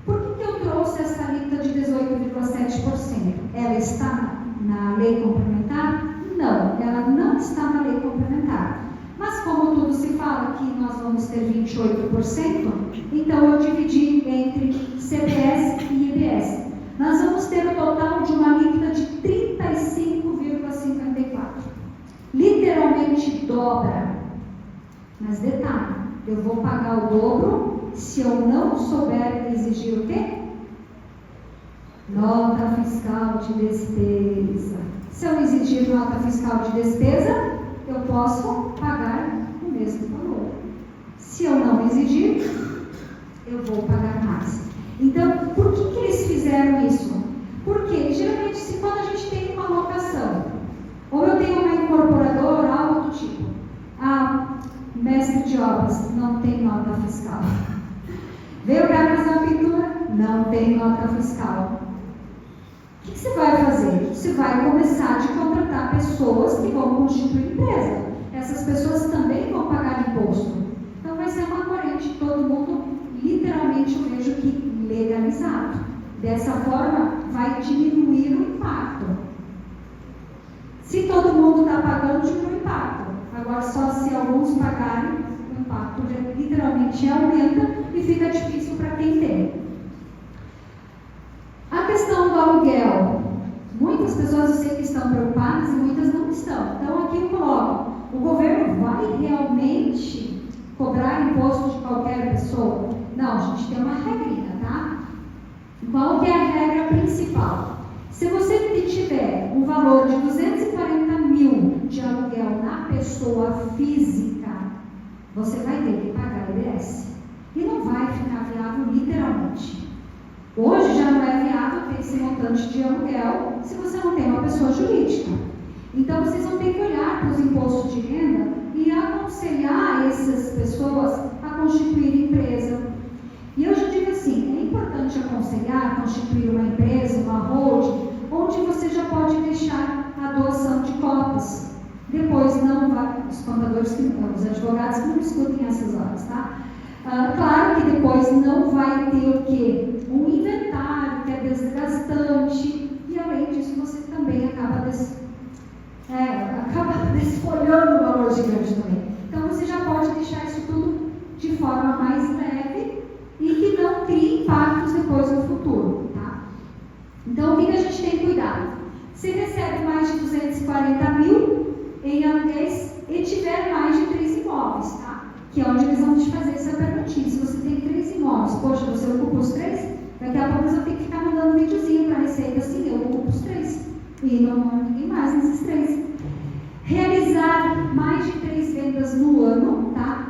S2: Por que eu trouxe essa alíquota de 18,7%? Ela está na lei complementar? Não, ela não está na lei complementar. Mas como tudo se fala que nós vamos ter 28%, então eu dividi entre CBS e IBS. Nós vamos ter o total de uma alíquota de 35,54%. Literalmente dobra. Mas detalhe, eu vou pagar o dobro se eu não souber exigir o quê? Nota fiscal de despesa. Se eu exigir nota fiscal de despesa, eu posso pagar o mesmo valor. Se eu não exigir, eu vou pagar mais. Então, por que eles fizeram isso? Porque, geralmente, quando a gente tem uma locação, ou eu tenho uma incorporadora, algo do tipo, mestre de obras, não tem nota fiscal. Veio para fazer a pintura, não tem nota fiscal. O que você vai fazer? Você vai começar a contratar pessoas que vão constituir empresa. Essas pessoas também vão pagar imposto. Então vai ser uma corrente, todo mundo, literalmente, eu vejo que legalizado. Dessa forma, vai diminuir o impacto. Se todo mundo está pagando, diminui o impacto. Agora, só se alguns pagarem, o impacto literalmente aumenta e fica difícil para quem tem. A questão do aluguel. Muitas pessoas eu sei que estão preocupadas e muitas não estão. Então, aqui eu coloco: o governo vai realmente cobrar imposto de qualquer pessoa? Não, a gente tem uma regrinha, tá? Qual que é a regra principal? Se você tiver um valor de 240 mil de aluguel na pessoa física, você vai ter que pagar IBS. E não vai ficar viável literalmente. Hoje já não é viável ter esse montante de aluguel se você não tem uma pessoa jurídica. Então, vocês vão ter que olhar para os impostos de renda e aconselhar essas pessoas a constituir empresa. E eu já digo assim, é importante aconselhar, constituir uma empresa, uma holding, onde você já pode deixar a doação de cotas. Depois não vai, os contadores, os advogados que não escutem essas horas, tá? Claro que depois não vai ter o quê? Um inventário que é desgastante, e além disso você também acaba desfolhando o valor gigante também. Então você já pode deixar isso tudo de forma mais leve e que não crie impactos depois no futuro, tá? Então o que a gente tem que cuidar? Se recebe mais de 240 mil em aluguéis e tiver mais de 3 imóveis, tá? Que é onde eles vão te fazer essa perguntinha. Se você tem 3 imóveis, poxa, você ocupa os 3? Daqui a pouco você tem que ficar mandando videozinho para a Receita assim, eu ocupo os 3. E não há ninguém mais nesses 3. Realizar mais de 3 vendas no ano, tá?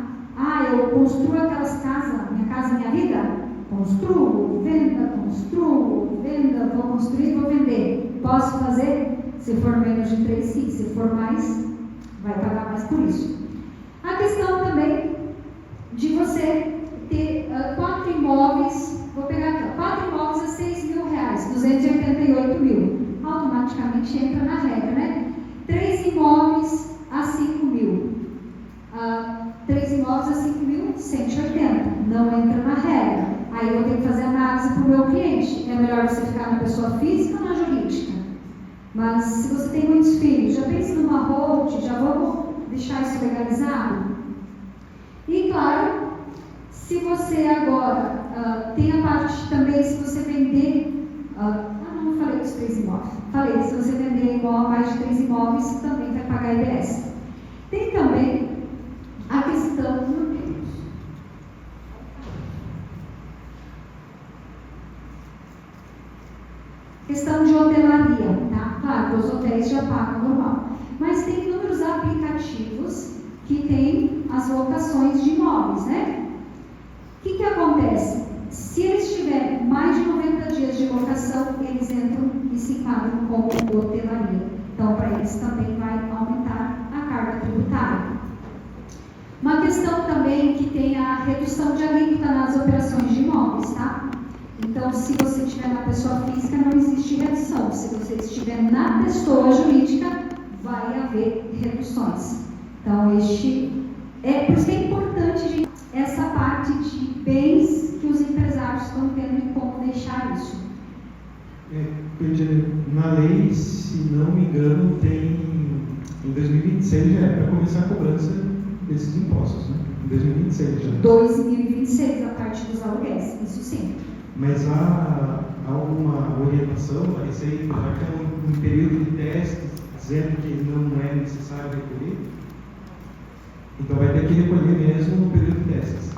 S2: Eu construo aquelas casas, minha casa, minha vida? Construo, venda, vou construir, vou vender. Posso fazer? Se for menos de 3, sim. Se for mais, vai pagar mais por isso. A questão também de você ter 4 imóveis, vou pegar aqui, 4 imóveis a 6 mil reais, 288 mil. Automaticamente entra na regra, né? 3 imóveis a 5 mil. 3 imóveis a 5 mil, 180. Não entra na regra. Aí eu vou ter que fazer análise para o meu cliente. É melhor você ficar na pessoa física ou na jurídica? Mas se você tem muitos filhos, já pensa numa holding, já vamos deixar isso legalizado? E claro, se você agora tem a parte também, se você vender, não falei dos 3 imóveis, falei, se você vender igual a mais de 3 imóveis, também vai pagar IBS. Tem também a questão de hotelaria, tá? Claro, os hotéis já pagam normal, mas tem inúmeros aplicativos que têm as locações de imóveis, né? O que acontece? Se eles tiverem mais de 90 dias de locação, eles entram e se enquadram como hotelaria. Então, para eles também vai aumentar a carga tributária. Uma questão também que tem a redução de alíquota nas operações de imóveis, tá? Então, se você estiver na pessoa física, não existe redução. Se você estiver na pessoa jurídica, vai haver reduções. Então, por isso que é importante essa parte de bens que os empresários estão tendo e como deixar isso.
S3: Na lei, se não me engano, tem em 2026 já é para começar a cobrança desses impostos, né? Em 2026 já. 2026
S2: a parte dos aluguéis, isso sim.
S3: Mas há alguma orientação da Receita, já que é um período de teste, dizendo que não é necessário recolher? Então vai ter que recolher mesmo no período de testes.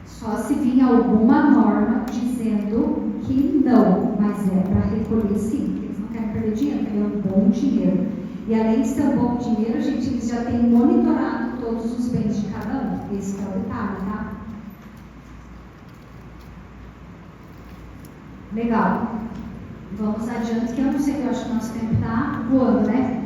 S2: Só se vir alguma norma dizendo que não, mas é para recolher sim. Eles não querem perder dinheiro, querem um bom dinheiro. E além de ser um bom dinheiro, gente, eles já têm monitorado todos os bens de cada um. Esse é o detalhe, tá? Legal. Vamos adiante, que eu não sei, eu acho que o nosso tempo está voando, né?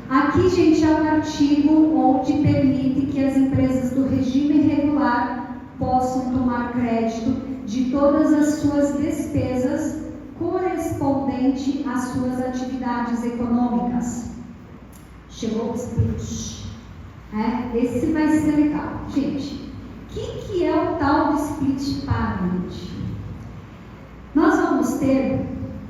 S2: Aqui, gente, é um artigo onde permite que as empresas do regime regular possam tomar crédito de todas as suas despesas correspondente às suas atividades econômicas. Chegou o split. Esse vai ser legal. Gente, o que é o tal do split payment? Nós vamos ter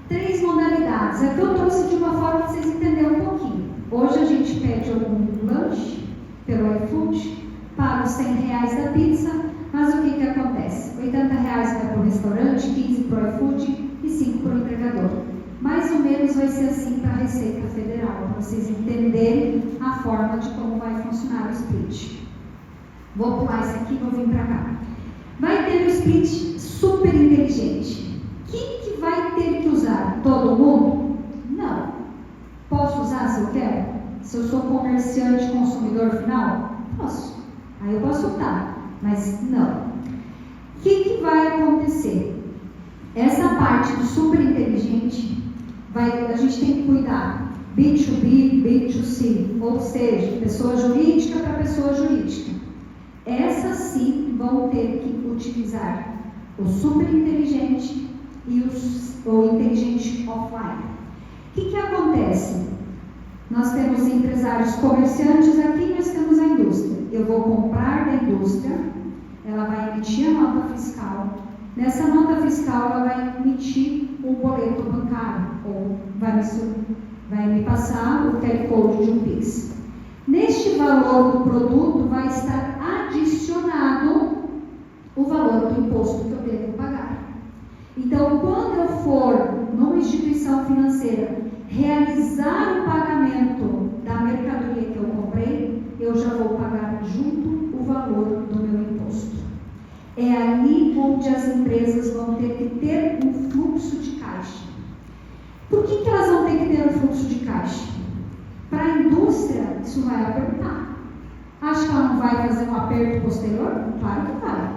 S2: 3 modalidades. Aqui eu trouxe de uma forma para vocês entenderem um pouquinho. Hoje a gente pede algum lanche pelo iFood, paga os R$100 da pizza, mas o que acontece? R$80 vai para o restaurante, 15 para o iFood e 5 para o entregador. Mais ou menos vai ser assim para a Receita Federal, para vocês entenderem a forma de como vai funcionar o split. Vou pular isso aqui e vou vir para cá. Vai ter o split super inteligente. Quem que vai ter que usar? Todo mundo? Não. Posso usar se eu quero? Se eu sou comerciante, consumidor final? Posso. Aí eu posso optar, mas não. O que vai acontecer? Essa parte do super inteligente, a gente tem que cuidar. B2B, B2C, ou seja, pessoa jurídica para pessoa jurídica. Essas sim vão ter que utilizar o super inteligente e o inteligente offline. O que acontece? Nós temos empresários comerciantes aqui, nós temos a indústria. Eu vou comprar da indústria, ela vai emitir a nota fiscal. Nessa nota fiscal, ela vai emitir um boleto bancário, ou vai me passar o QR Code de um Pix. Neste valor do produto vai estar adicionado o valor do imposto que eu devo pagar. Então, quando eu for numa instituição financeira realizar o pagamento da mercadoria que eu comprei, eu já vou pagar junto o valor do meu imposto. É ali onde as empresas vão ter que ter um fluxo de caixa. Por que elas vão ter que ter um fluxo de caixa? Para a indústria, isso vai apertar. Acha que ela não vai fazer um aperto posterior? Claro que vai.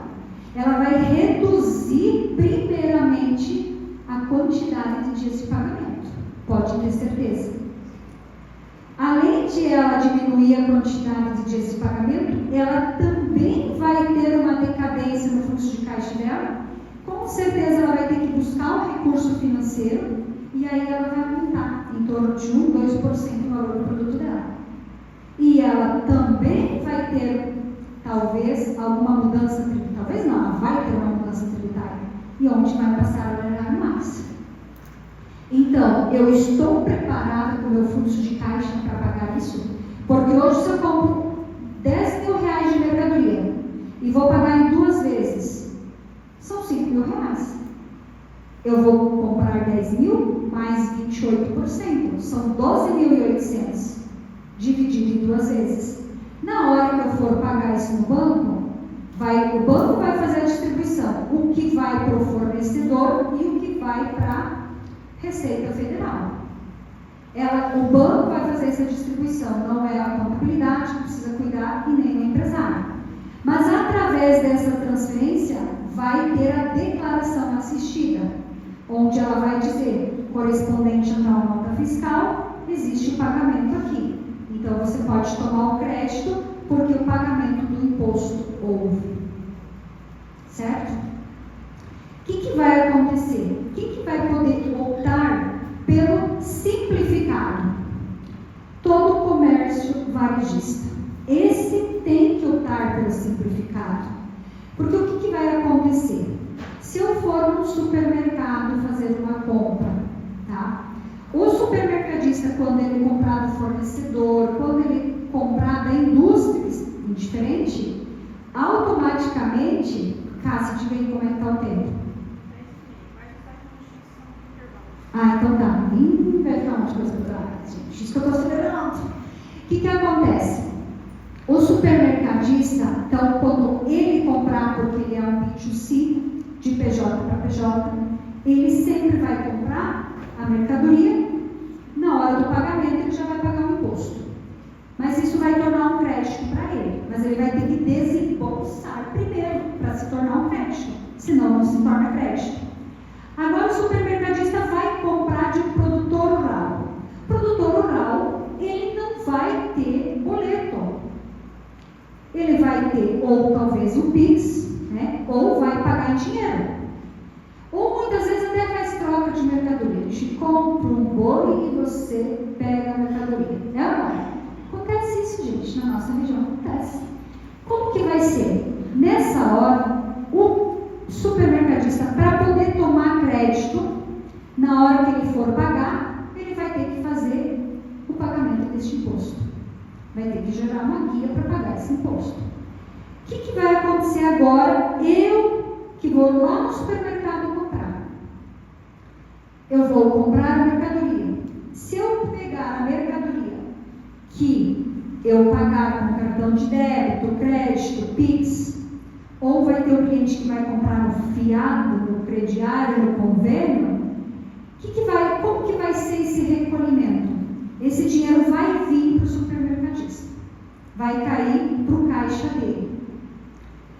S2: Ela vai reduzir primeiramente a quantidade de dias de pagamento. Pode ter certeza. Além de ela diminuir a quantidade de dias de pagamento, ela também vai ter uma decadência no fluxo de caixa dela. Com certeza ela vai ter que buscar um recurso financeiro e aí ela vai aumentar em torno de 1-2% o valor do produto dela. E ela também vai ter, talvez, alguma mudança tributária. Talvez não, ela vai ter uma mudança tributária. E onde vai passar a ganhar mais. Então, eu estou preparada com o meu fluxo de caixa para pagar isso? Porque hoje, se eu compro 10 mil reais de mercadoria e vou pagar em 2 vezes, são 5 mil reais. Eu vou comprar 10 mil mais 28%, são 12.800, dividido em 2 vezes. Na hora que eu for pagar isso no banco, o banco vai fazer a distribuição, o que vai para o fornecedor e o que vai para a Receita Federal. O banco vai fazer essa distribuição, não é a contabilidade que precisa cuidar e nem o empresário. Mas através dessa transferência vai ter a declaração assistida, onde ela vai dizer, correspondente a tal nota fiscal, existe o pagamento aqui. Então você pode tomar o crédito porque o pagamento do imposto houve. Certo? O que vai acontecer? O que vai poder optar pelo simplificado? Todo comércio varejista. Esse tem que optar pelo simplificado. Porque o que vai acontecer? Se eu for no supermercado fazer uma compra, tá? O supermercadista, quando ele comprar do fornecedor, quando ele comprar da indústria, indiferente, automaticamente, Cássia, diga aí como é que está o tempo. Então tá. Vai ficar umas coisas para trás, gente. Isso que eu estou acelerando. O que acontece? O supermercadista, então, quando ele comprar, porque ele é um B2C, de PJ para PJ, ele sempre vai comprar a mercadoria, na hora do pagamento ele já vai pagar o imposto. Mas isso vai tornar um crédito para ele, mas ele vai ter que desembolsar primeiro para se tornar um crédito, senão não se torna crédito. Agora o supermercadista vai comprar de um produtor rural. O produtor rural, ele não vai ter boleto. Ele vai ter ou talvez um Pix, né? Ou vai pagar em dinheiro. Ou muitas vezes até faz troca de mercadoria. A gente compra um bolo e você pega a mercadoria. É ou não? Acontece isso, gente, na nossa região. Acontece. Como que vai ser? Nessa hora, o supermercadista, para poder tomar crédito, na hora que ele for pagar, ele vai ter que fazer o pagamento deste imposto. Vai ter que gerar uma guia para pagar esse imposto. O que vai acontecer agora? Eu que vou lá no supermercado comprar. Eu vou comprar a mercadoria. Se eu pegar a mercadoria que eu pagar com cartão de débito, crédito, Pix, ou vai ter o cliente que vai comprar no fiado, no crediário, no convênio, como que vai ser esse recolhimento? Esse dinheiro vai vir para o supermercadista. Vai cair para o caixa dele.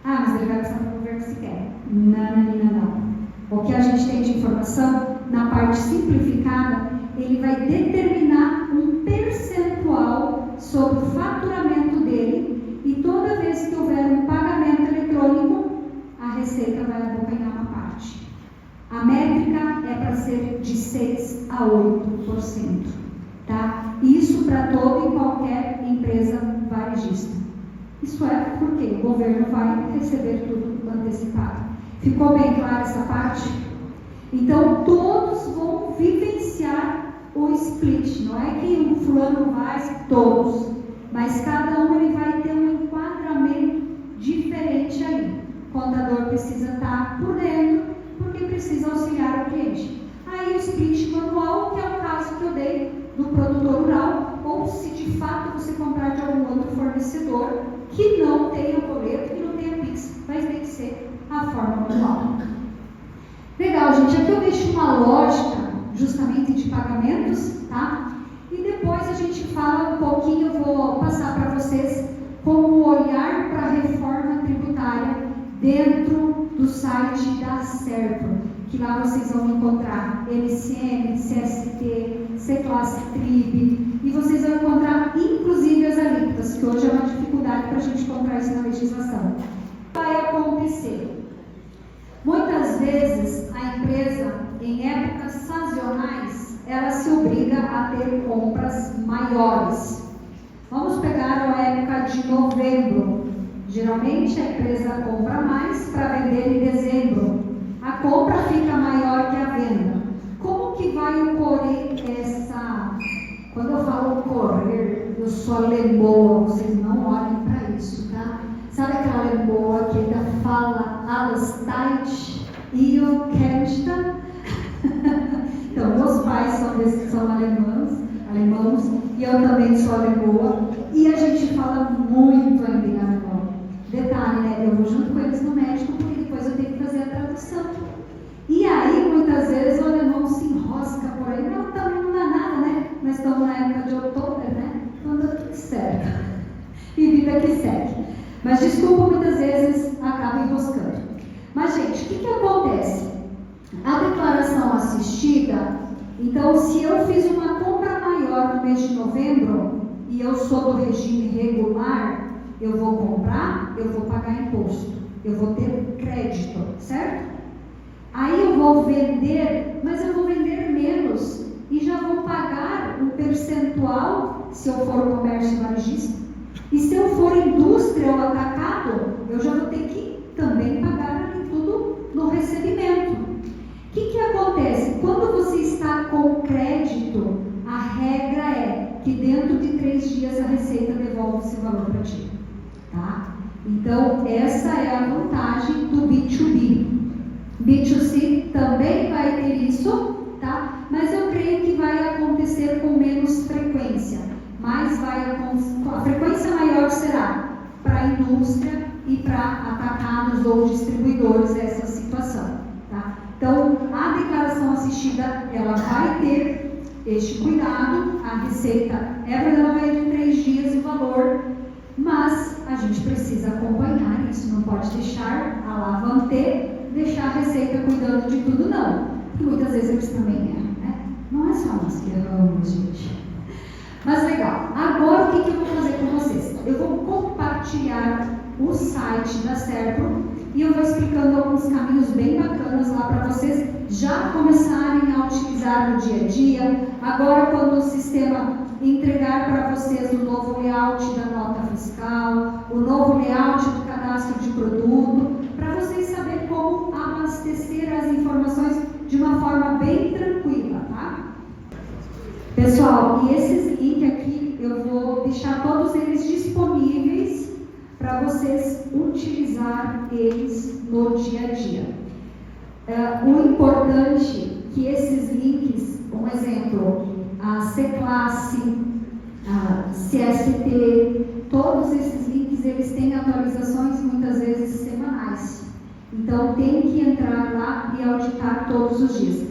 S2: Mas ele vai passar para o governo se quer. Não. o que a gente tem de informação, na parte simplificada, ele vai determinar um percentual sobre o faturamento dele e toda vez que houver um pagamento eletrônico, a Receita vai acompanhar uma parte. A métrica é para ser de 6 a 8%, tá? Isso para toda e qualquer empresa varejista. Isso é porque o governo vai receber tudo antecipado. Ficou bem clara essa parte? Então, todos vão vivenciar o split. Não é que um fulano vai, todos. Mas cada um ele vai ter um enquadramento diferente ali. O contador precisa estar por dentro, porque precisa auxiliar o cliente. Aí o split manual, que é o caso que eu dei do produtor rural, ou se de fato você comprar de algum outro fornecedor que não tenha boleto, que não tenha Pix, vai ter que ser a forma manual. Legal, gente, aqui eu deixo uma lógica justamente de pagamentos, tá? E depois a gente fala um pouquinho, eu vou passar para vocês como olhar para a reforma tributária dentro do site da Serpro, que lá vocês vão encontrar MCM, CST, C-Classe Trib, e vocês vão encontrar inclusive as alíquotas, que hoje é uma dificuldade para a gente encontrar isso na legislação. Vai acontecer? Muitas vezes a empresa, em épocas sazonais, ela se obriga a ter compras maiores. Vamos pegar a época de novembro. Geralmente a empresa compra mais para vender em dezembro. A compra fica maior que a venda. Como que vai ocorrer essa... Quando eu falo correr, eu sou alemã, vocês não olhem para isso, tá? Sabe aquela alemã que ainda fala alles Zeit, ihr kennt? Então, meus pais são alemãos, e eu também sou alemã, e a gente fala muito ainda em alemão. Detalhe, né? Eu vou junto com eles no médico, porque depois eu tenho que fazer a tradução. E aí, muitas vezes, o alemão se enrosca por aí, não, também não dá nada, né? Nós estamos na época de outubro, né? Então dá tudo certo. E vida que segue. Mas desculpa, muitas vezes acaba enroscando. Mas, gente, o que acontece? A declaração assistida, então, se eu fiz uma compra maior no mês de novembro e eu sou do regime regular, eu vou comprar, eu vou pagar imposto, eu vou ter crédito, certo? Aí eu vou vender, mas eu vou vender menos e já vou pagar um percentual se eu for comércio varejista. E se eu for indústria ou atacado, eu já vou ter que também pagar ali tudo no recebimento. O que acontece? Quando você está com crédito, a regra é que dentro de 3 dias a Receita devolve esse valor para ti. Tá? Então, essa é a vantagem do B2B. B2C também vai ter isso, tá? Mas eu creio que vai acontecer com menos frequência. Mas a frequência maior será para a indústria e para atacados ou distribuidores essa situação. Tá? Então, a declaração assistida, ela vai ter este cuidado, a Receita ela vai de 3 dias o valor, mas a gente precisa acompanhar isso, não pode deixar a lavante, deixar a Receita cuidando de tudo, não. Porque muitas vezes eles também erram, né? Não é só nós que erramos, gente. Mas legal, agora o que eu vou fazer com vocês? Eu vou compartilhar o site da Serpro e eu vou explicando alguns caminhos bem bacanas lá para vocês já começarem a utilizar no dia a dia. Agora, quando o sistema entregar para vocês o novo layout da nota fiscal, o novo layout do cadastro de produto, para vocês saberem como abastecer as informações de uma forma bem tranquila, tá? Pessoal, e esses links aqui, eu vou deixar todos eles disponíveis para vocês utilizar eles no dia a dia. O importante é que esses links, um exemplo, a C-Classe, a CST, todos esses links, eles têm atualizações muitas vezes semanais. Então, tem que entrar lá e auditar todos os dias.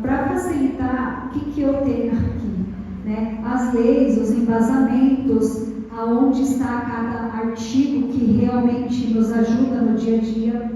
S2: Para facilitar, o que eu tenho aqui? Né? As leis, os embasamentos, aonde está cada artigo que realmente nos ajuda no dia a dia,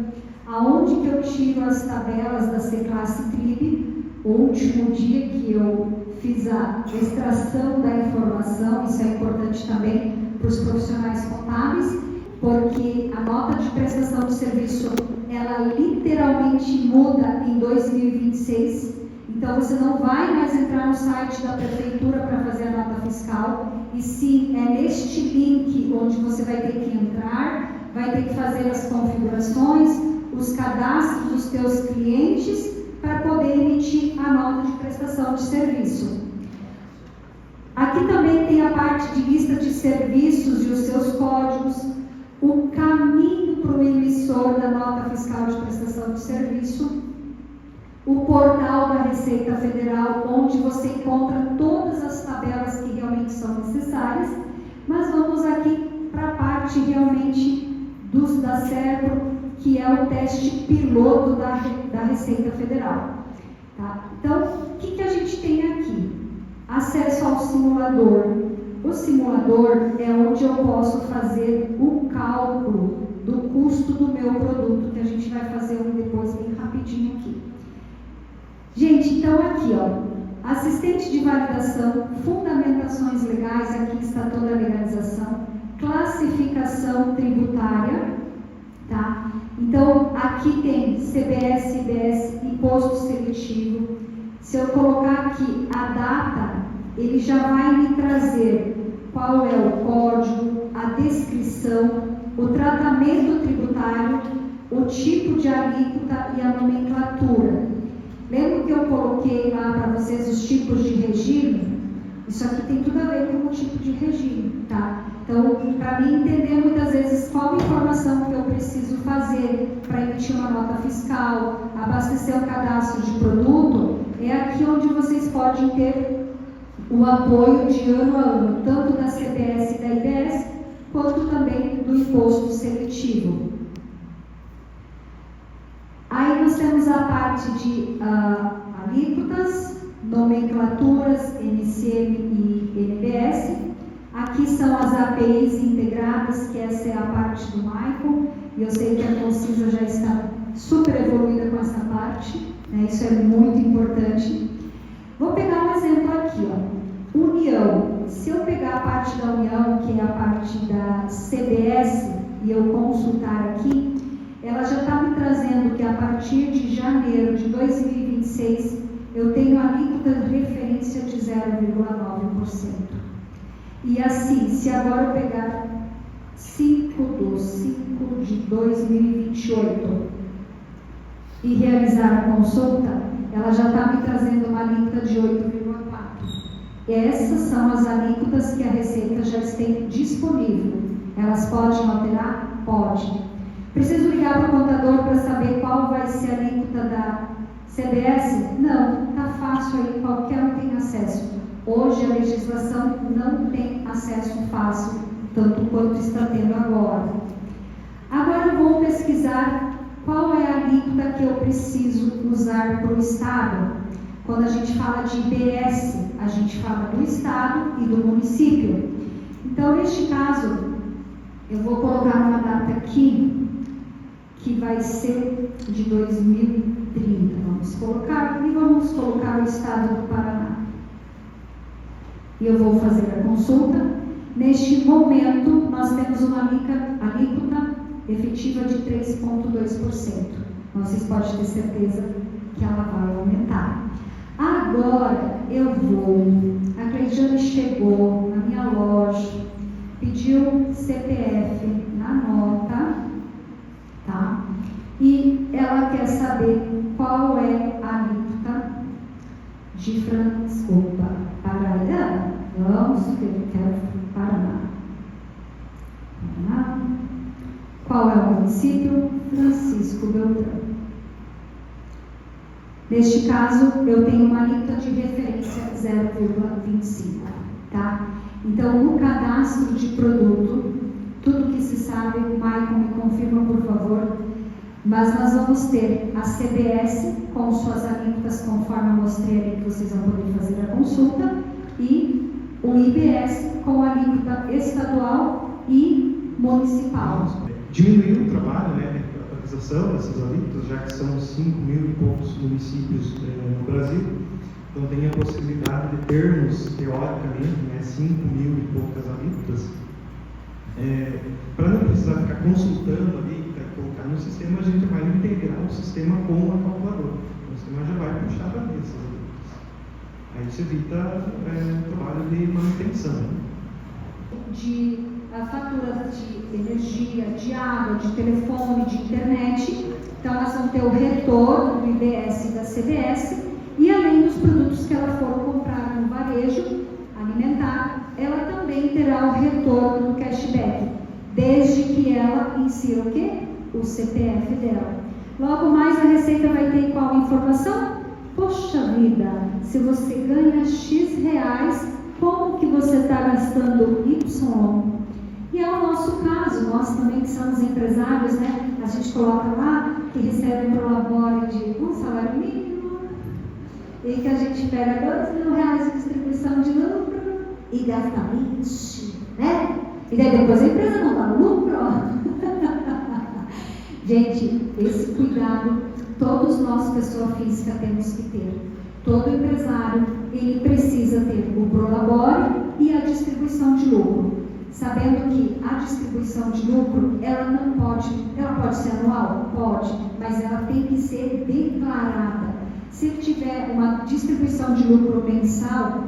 S2: Aonde que eu tiro as tabelas da C-Classe Trib, o último dia que eu fiz a extração da informação, isso é importante também para os profissionais contábeis, porque a nota de prestação de serviço, ela literalmente muda em 2026, então você não vai mais entrar no site da prefeitura para fazer a nota fiscal, e sim, é neste link onde você vai ter que entrar, vai ter que fazer as configurações, os cadastros dos teus clientes, para poder emitir a nota de prestação de serviço. Aqui também tem a parte de lista de serviços e os seus códigos, o caminho para o emissor da nota fiscal de prestação de serviço, o portal da Receita Federal, onde você encontra todas as tabelas que realmente são necessárias, mas vamos aqui para a parte realmente da SERPRO, que é o teste piloto da Receita Federal. Tá? Então, o que a gente tem aqui? Acesso ao simulador. O simulador é onde eu posso fazer o cálculo do custo do meu produto, que a gente vai fazer depois bem rapidinho aqui. Gente, então aqui, ó, assistente de validação, fundamentações legais, aqui está toda a legalização, classificação tributária, tá? Então, aqui tem CBS, IBS, imposto seletivo. Se eu colocar aqui a data, ele já vai me trazer qual é o código, a descrição, o tratamento tributário, o tipo de alíquota e a nomenclatura. Lembra que eu coloquei lá para vocês os tipos de regime? Isso aqui tem tudo a ver com o tipo de regime, tá? Então, para mim entender muitas vezes qual informação que eu preciso fazer para emitir uma nota fiscal, abastecer o cadastro de produto, é aqui onde vocês podem ter o apoio de ano a ano, tanto da CBS e da IBS, quanto também do imposto seletivo. Aí nós temos a parte de alíquotas, nomenclaturas, NCM e NBS. Aqui são as APIs integradas, que essa é a parte do Michael, e eu sei que a Concisa já está super evoluída com essa parte, né? Isso é muito importante. Vou pegar um exemplo aqui, ó. União. Se eu pegar a parte da União, que é a parte da CBS, e eu consultar aqui, ela já está me trazendo que a partir de janeiro de 2026 eu tenho a alíquota de referência de 0,9%. E assim, se agora eu pegar 5/5 de 2028 e realizar a consulta, ela já está me trazendo uma alíquota de 8,4%. Essas são as alíquotas que a Receita já tem disponível. Elas podem alterar? Pode. Preciso ligar para o contador para saber qual vai ser a alíquota da CBS? Não, está fácil aí, qualquer um tem acesso. Hoje a legislação não tem acesso fácil, tanto quanto está tendo agora. Agora eu vou pesquisar qual é a alíquota que eu preciso usar para o Estado. Quando a gente fala de IBS, a gente fala do Estado e do município. Então, neste caso, eu vou colocar uma data aqui, que vai ser de 2030. Vamos colocar o Estado do Paraná. E eu vou fazer a consulta. Neste momento, nós temos uma alíquota efetiva de 3,2%. Vocês podem ter certeza que ela vai aumentar. Agora, eu vou. A Cleidiane chegou na minha loja, pediu CPF na nota, tá? E ela quer saber qual é a alíquota de Paraná. Vamos, que eu quero Paraná. Qual é o município? Francisco Beltrão. Neste caso, eu tenho uma alíquota de referência 0,25, tá? Então, no cadastro de produto, tudo que se sabe, o Michael me confirma, por favor, mas nós vamos ter a CBS com suas alíquotas, conforme eu mostrei ali, que vocês vão poder fazer a consulta, e o IBS com a alíquota estadual e municipal.
S3: Diminuiu o trabalho, né? automatização dessas alíquotas, já que são 5 mil e poucos municípios no Brasil. Então tem a possibilidade de termos, teoricamente, 5 mil e poucas alíquotas. Para não precisar ficar consultando ali, colocar no sistema, a gente vai integrar o sistema com a calculadora. O sistema já vai puxar para essas alíquotas. Aí isso evita trabalho de manutenção.
S2: De faturas de energia, de água, de telefone, de internet. Então, elas vão ter o retorno do IBS e da CBS, e além dos produtos que ela for comprar no varejo alimentar, ela também terá o retorno do cashback, desde que ela insira o quê? O CPF dela. Logo mais a Receita vai ter qual informação? Poxa vida, se você ganha X reais, como que você está gastando Y? E é o nosso caso, nós também que somos empresários, né? A gente coloca lá que recebe um prolabore de um salário mínimo e que a gente pega R$2.000 de distribuição de lucro e gasta 20, né? E daí depois a empresa não dá lucro. Gente, esse cuidado todos nós, pessoa física, temos que ter. Todo empresário, ele precisa ter o prolabore e a distribuição de lucro. Sabendo que a distribuição de lucro, ela pode ser anual? Pode, mas ela tem que ser declarada. Se tiver uma distribuição de lucro mensal,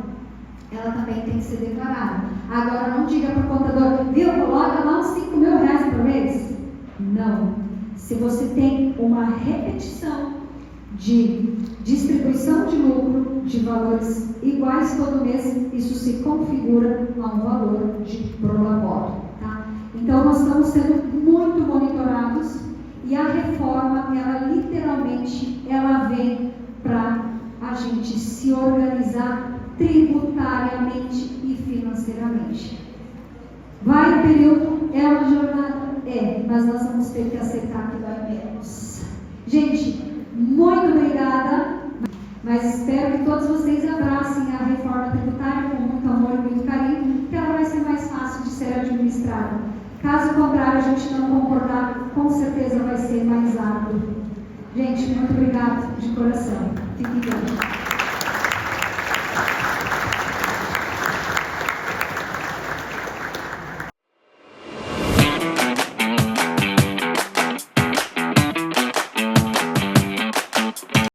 S2: ela também tem que ser declarada. Agora, não diga para o contador, viu, coloca lá uns R$5.000 por mês. Não. Se você tem uma repetição de distribuição de lucro de valores iguais todo mês, isso se configura a um valor de prolabore, tá? Então, nós estamos sendo muito monitorados e a reforma, ela literalmente, ela vem para a gente se organizar tributariamente e financeiramente. Vai o período, é uma jornada? É, mas nós vamos ter que aceitar que vai menos. Gente, muito obrigada, mas espero que todos vocês abracem a reforma tributária com muito amor e muito carinho, que ela vai ser mais fácil de ser administrada. Caso contrário, a gente não concordar, com certeza vai ser mais árduo. Gente, muito obrigada de coração. Fiquem bem.